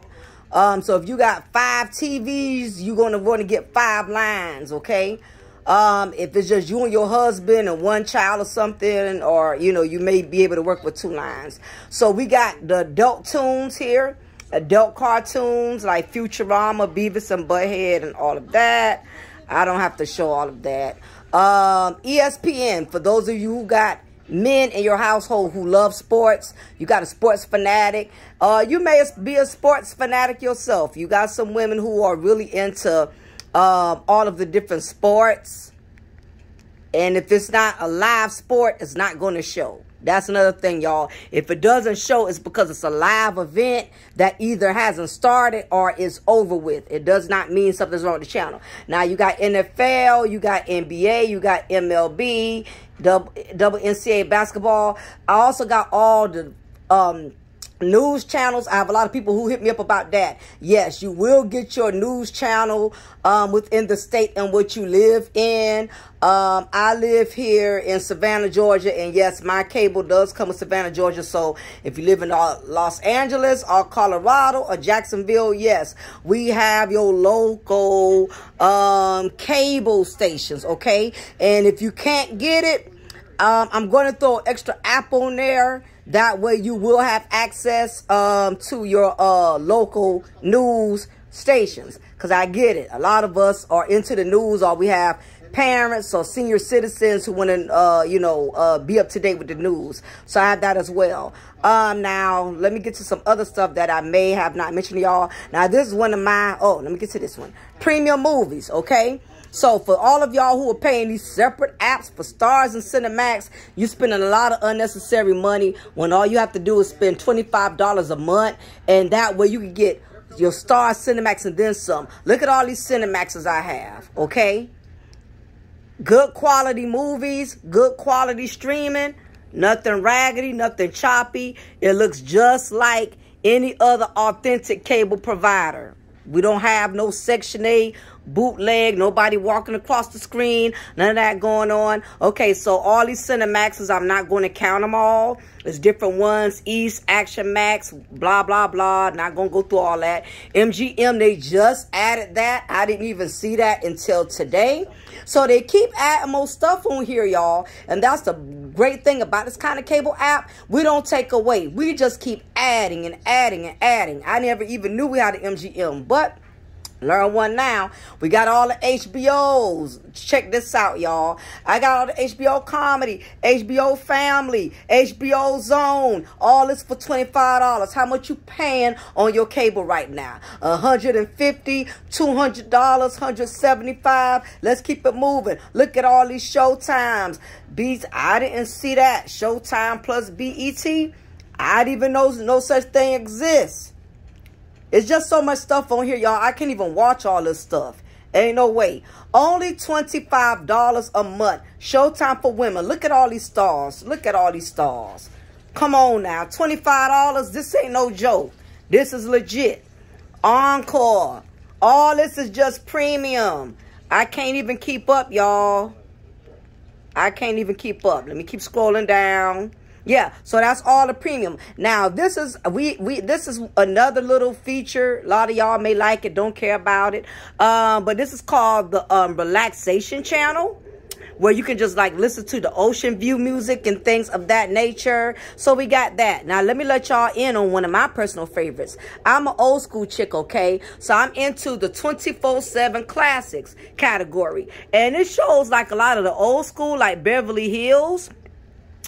So if you got 5 TVs, you're going to want to get 5 lines, okay? If it's just you and your husband and 1 child or something, or, you know, you may be able to work with 2 lines. So we got the adult tunes here, adult cartoons like Futurama, Beavis and Butthead and all of that. I don't have to show all of that. ESPN, for those of you who got men in your household who love sports, you got a sports fanatic. You may be a sports fanatic yourself. You got some women who are really into all of the different sports, and if it's not a live sport, it's not going to show. That's another thing, y'all. If it doesn't show, it's because it's a live event that either hasn't started or is over with. It does not mean something's wrong with the channel. Now, you got NFL, you got NBA, you got MLB, double NCAA basketball. I also got all the news channels. I have a lot of people who hit me up about that. Yes, you will get your news channel within the state in which you live in. I live here in Savannah, Georgia, and yes, my cable does come with Savannah, Georgia. So if you live in Los Angeles or Colorado or Jacksonville, yes, we have your local cable stations, okay? And if you can't get it, I'm going to throw an extra app on there. That way you will have access to your local news stations. Because I get it. A lot of us are into the news, or we have parents or senior citizens who want to, be up to date with the news. So I have that as well. Now, let me get to some other stuff that I may have not mentioned to y'all. Now, this is one of my, let me get to this one. Premium movies, okay? So for all of y'all who are paying these separate apps for Stars and Cinemax, you're spending a lot of unnecessary money when all you have to do is spend $25 a month. And that way you can get your Stars, Cinemax, and then some. Look at all these Cinemaxes I have, okay? Good quality movies, good quality streaming, nothing raggedy, nothing choppy. It looks just like any other authentic cable provider. We don't have no Section 8 bootleg, nobody walking across the screen, none of that going on. Okay, so all these Cinemaxes, I'm not going to count them all. There's different ones, East, Action Max, blah, blah, blah. Not going to go through all that. MGM, they just added that. I didn't even see that until today. So they keep adding more stuff on here, y'all. And that's the great thing about this kind of cable app. We don't take away. We just keep adding and adding and adding. I never even knew we had an MGM, but learn one now. We got all the HBOs. Check this out, y'all. I got all the HBO comedy, HBO family, HBO zone. All this for $25. How much you paying on your cable right now? $150, $200, $175. Let's keep it moving. Look at all these Showtimes. I didn't see that. Showtime plus BET. I didn't even know no such thing exists. It's just so much stuff on here, y'all. I can't even watch all this stuff. Ain't no way. Only $25 a month. Showtime for women. Look at all these stars. Look at all these stars. Come on now. $25. This ain't no joke. This is legit. Encore. All this is just premium. I can't even keep up, y'all. I can't even keep up. Let me keep scrolling down. Yeah, so that's all the premium. Now, this is this is another little feature. A lot of y'all may like it, don't care about it. But this is called the relaxation channel. where you can just like listen to the ocean view music and things of that nature. So we got that. Now let me let y'all in on one of my personal favorites. I'm an old school chick, okay? So I'm into the 24/7 classics category. And it shows like a lot of the old school, like Beverly Hills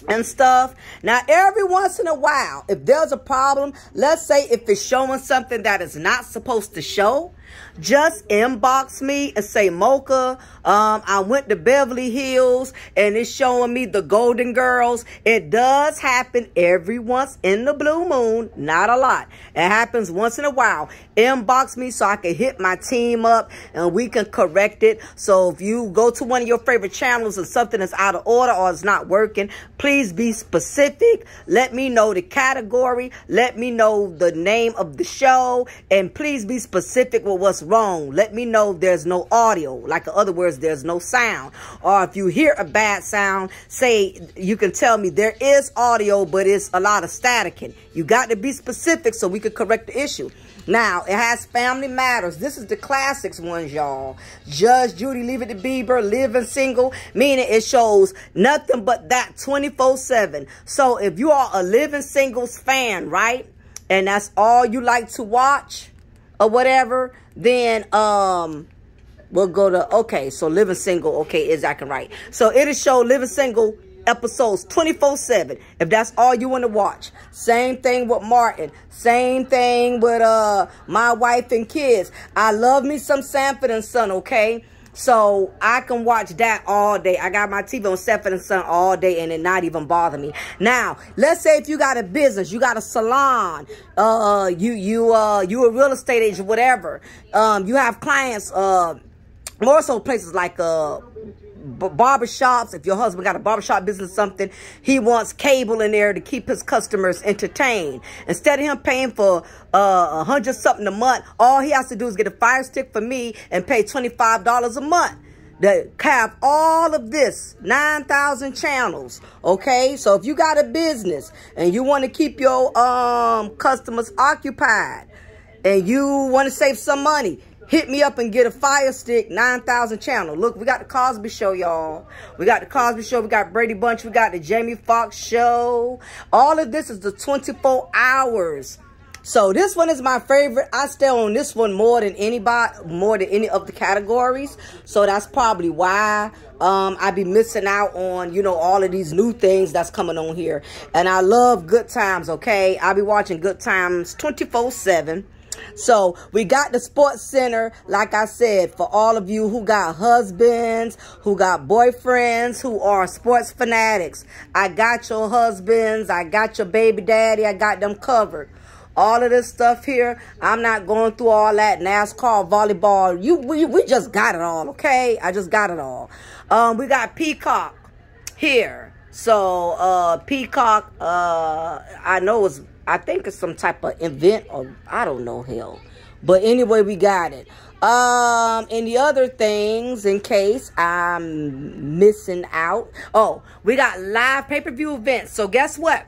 and stuff. Now, every once in a while, if there's a problem, let's say if it's showing something that is not supposed to show, just inbox me and say, Mocha, I went to Beverly Hills and it's showing me the Golden Girls. It does happen every once in the blue moon, not a lot. It happens once in a while. Inbox me so I can hit my team up and we can correct it. So if you go to one of your favorite channels and something is out of order or it's not working, please be specific. Let me know the category. Let me know the name of the show. And please be specific with what's wrong. Let me know there's no audio. Like in other words, there's no sound. Or if you hear a bad sound, say you can tell me there is audio, but it's a lot of staticking. You got to be specific so we can correct the issue. Now, it has Family Matters. This is the classics ones, y'all. Judge Judy, Leave It to Beaver, Living Single, meaning it shows nothing but that 24/7. So if you are a Living Singles fan, right, and that's all you like to watch or whatever, then we'll go to, okay, so Living Single, okay, is acting right. So it'll show Living Single episodes 24/7 if that's all you want to watch. Same thing with Martin. Same thing with My Wife and Kids. I love me some Sanford and Son, okay? So I can watch that all day. I got my TV on Sanford and Son all day and it not even bother me. Now, let's say if you got a business, you got a salon, you a real estate agent, whatever. You have clients, more so places like barbershops. If your husband got a barbershop business or something, he wants cable in there to keep his customers entertained. Instead of him paying for $100 something a month, all he has to do is get a Fire Stick for me and pay $25 a month. That have all of this 9,000 channels. Okay, so if you got a business and you want to keep your customers occupied and you want to save some money, hit me up and get a Fire Stick, 9,000 channel. Look, we got the Cosby Show, y'all. We got the Cosby Show. We got Brady Bunch. We got the Jamie Foxx Show. All of this is the 24 hours. So this one is my favorite. I stay on this one more than anybody, more than any of the categories. So that's probably why I be missing out on, you know, all of these new things that's coming on here. And I love Good Times, okay? I be watching Good Times 24/7. So we got the Sports Center, like I said, for all of you who got husbands, who got boyfriends, who are sports fanatics. I got your husbands, I got your baby daddy, I got them covered. All of this stuff here, I'm not going through all that. NASCAR, volleyball, we just got it all, okay? I just got it all. We got Peacock here. So Peacock, I think it's some type of event, or I don't know, hell. But anyway, we got it. And the other things, in case I'm missing out. Oh, we got live pay-per-view events. So guess what?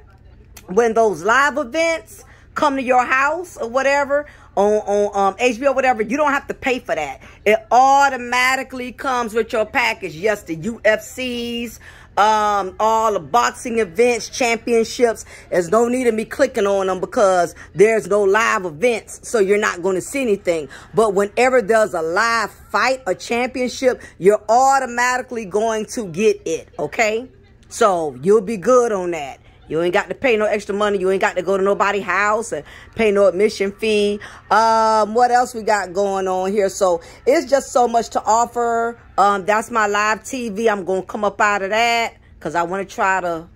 When those live events come to your house or whatever, on HBO, whatever, you don't have to pay for that. It automatically comes with your package. Yes, the UFCs, all the boxing events, championships. There's no need of me clicking on them because there's no live events, so you're not going to see anything. But whenever there's a live fight, a championship, you're automatically going to get it, okay? So you'll be good on that. You ain't got to pay no extra money. You ain't got to go to nobody's house and pay no admission fee. What else we got going on here? So it's just so much to offer. That's my live TV. I'm going to come up out of that because I want to try to,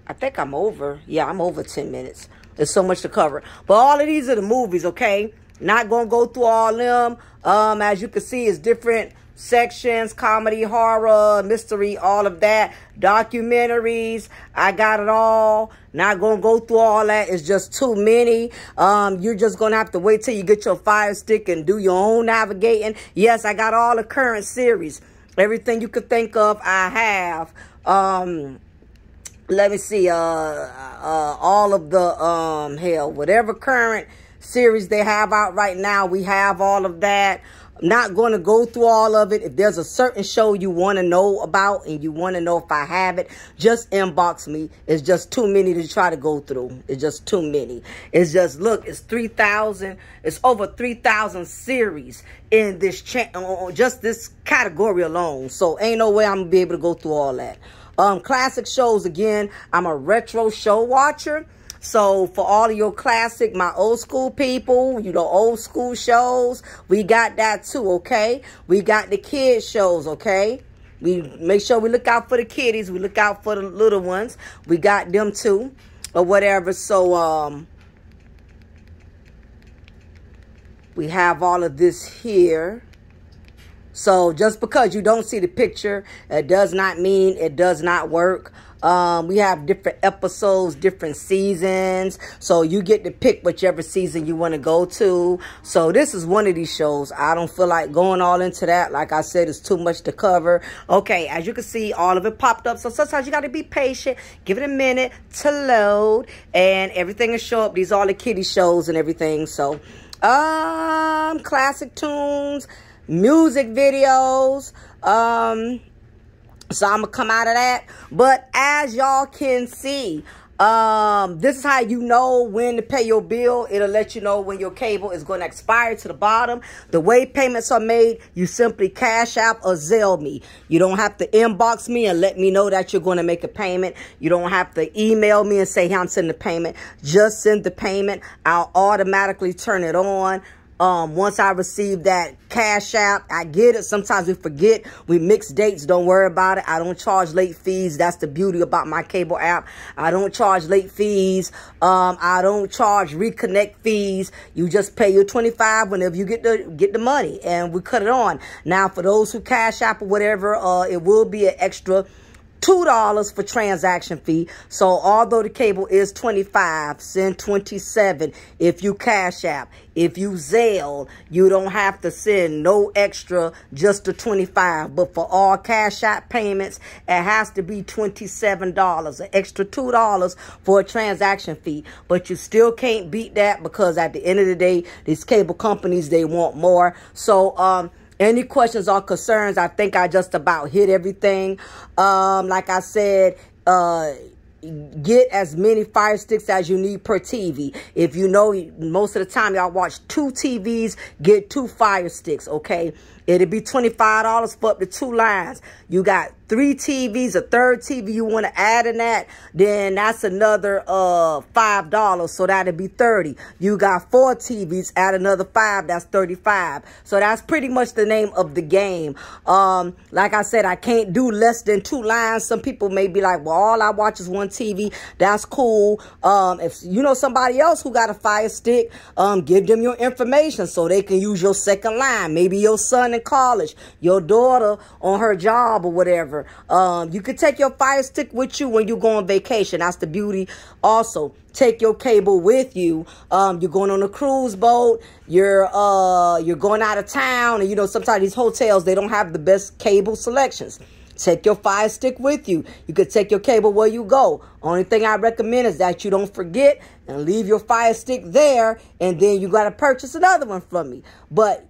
I think I'm over. Yeah, I'm over 10 minutes. There's so much to cover. But all of these are the movies, okay? Not going to go through all them. As you can see, it's different sections: comedy, horror, mystery, all of that, documentaries. I got it all. Not gonna go through all that. It's just too many. You're just gonna have to wait till you get your Fire Stick and do your own navigating. Yes, I got all the current series. Everything you could think of, I have. Let me see. All of the hell, whatever current series they have out right now. We have all of that. I'm not going to go through all of it. If there's a certain show you want to know about and you want to know if I have it, just inbox me. It's just too many to try to go through. It's just too many. It's just, look, it's 3,000. It's over 3,000 series in this channel, just this category alone. So ain't no way I'm going to be able to go through all that. Classic shows, again, I'm a retro show watcher. So for all of your classic, my old school people, you know, old school shows, we got that too, okay? We got the kids shows, okay? We make sure we look out for the kiddies. We look out for the little ones. We got them too, or whatever. So we have all of this here. So just because you don't see the picture, it does not mean it does not work. We have different episodes, different seasons. So you get to pick whichever season you want to go to. So this is one of these shows. I don't feel like going all into that. Like I said, it's too much to cover. Okay, as you can see, all of it popped up. So sometimes you got to be patient. Give it a minute to load. And everything will show up. These are all the kiddie shows and everything. So, classic tunes, music videos, so I'm going to come out of that. But as y'all can see, this is how you know when to pay your bill. It'll let you know when your cable is going to expire to the bottom. The way payments are made, you simply Cash App or Zelle me. You don't have to inbox me and let me know that you're going to make a payment. You don't have to email me and say, hey, I'm sending the payment. Just send the payment. I'll automatically turn it on. Once I receive that Cash App, I get it. Sometimes we forget. We mix dates. Don't worry about it. I don't charge late fees. That's the beauty about my cable app. I don't charge late fees. I don't charge reconnect fees. You just pay your $25 whenever you get the money, and we cut it on. Now, for those who Cash App or whatever, it will be an extra $2 for transaction fee. So although the cable is $25, send $27 if you Cash App. If you Zelle, you don't have to send no extra, just the $25. But for all Cash App payments, it has to be $27, an extra $2 for a transaction fee. But you still can't beat that, because at the end of the day, these cable companies, they want more. So any questions or concerns, I think I just about hit everything. Like I said, get as many Fire Sticks as you need per TV. If you know, most of the time y'all watch 2 TVs, get 2 Fire Sticks, okay? It'll be $25 for up to 2 lines. You got 3 TVs, a third TV you want to add in that, then that's another $5. So that'll be $30. You got 4 TVs, add another $5, that's $35. So that's pretty much the name of the game. Like I said, I can't do less than 2 lines. Some people may be like, well, all I watch is 1 TV. That's cool. If you know somebody else who got a Fire Stick, give them your information so they can use your second line. Maybe your son in college, your daughter on her job or whatever. You could take your Fire Stick with you when you go on vacation. That's the beauty. Also, take your cable with you. You're going on a cruise boat. You're going out of town, and you know sometimes these hotels, they don't have the best cable selections. Take your Fire Stick with you. You could take your cable where you go. Only thing I recommend is that you don't forget and leave your Fire Stick there, and then you got to purchase another one from me. But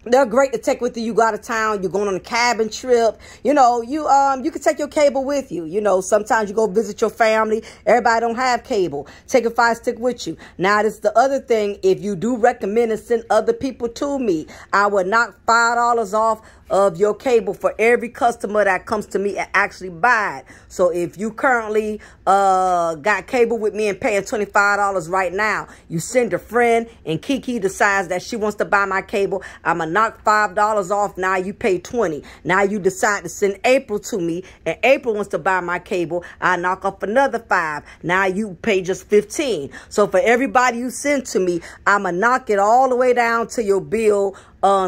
they're great to take with you. You go out of town, you're going on a cabin trip. You know, you can take your cable with you. You know, sometimes you go visit your family. Everybody don't have cable. Take a Fire Stick with you. Now, this is the other thing. If you do recommend and send other people to me, I would knock $5 off of your cable for every customer that comes to me and actually buy it. So if you currently got cable with me and paying $25 right now, you send a friend and Kiki decides that she wants to buy my cable, I'm going to knock $5 off. Now you pay $20. Now you decide to send April to me and April wants to buy my cable, I knock off another $5. Now you pay just $15. So for everybody you send to me, I'm going to knock it all the way down to your bill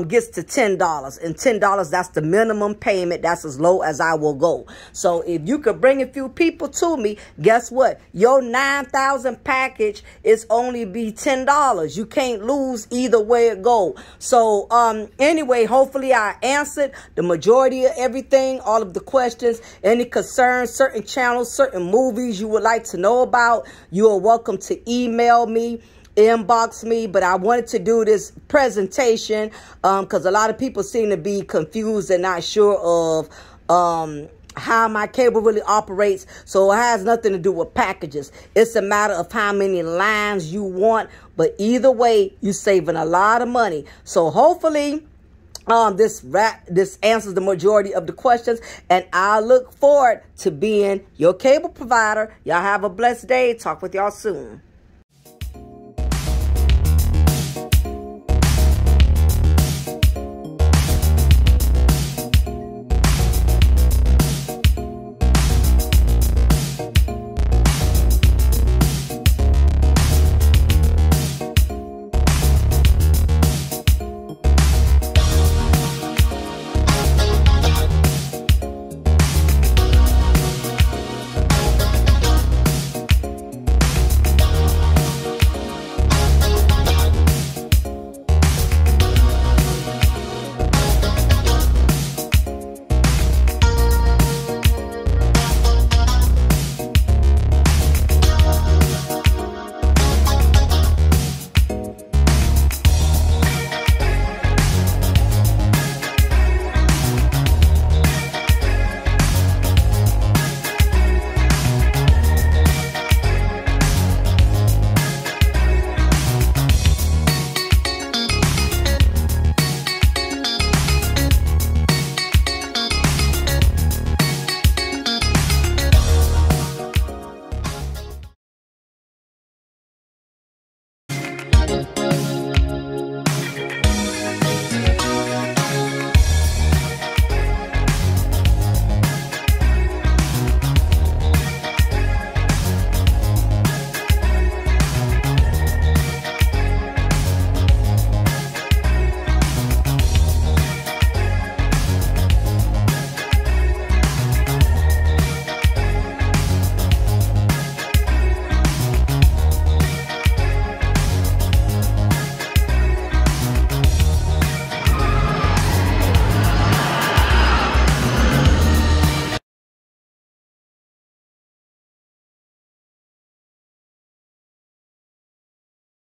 gets to $10, and $10, that's the minimum payment. That's as low as I will go. So if you could bring a few people to me, guess what? Your 9,000 package is only be $10. You can't lose either way it go. So anyway, hopefully I answered the majority of everything, all of the questions, any concerns, certain channels, certain movies you would like to know about. You are welcome to email me. inbox me. But I wanted to do this presentation because a lot of people seem to be confused and not sure of how my cable really operates. So it has nothing to do with packages. It's a matter of how many lines you want. But either way, you're saving a lot of money. So hopefully this answers the majority of the questions, and I look forward to being your cable provider. Y'all have a blessed day. Talk with y'all soon.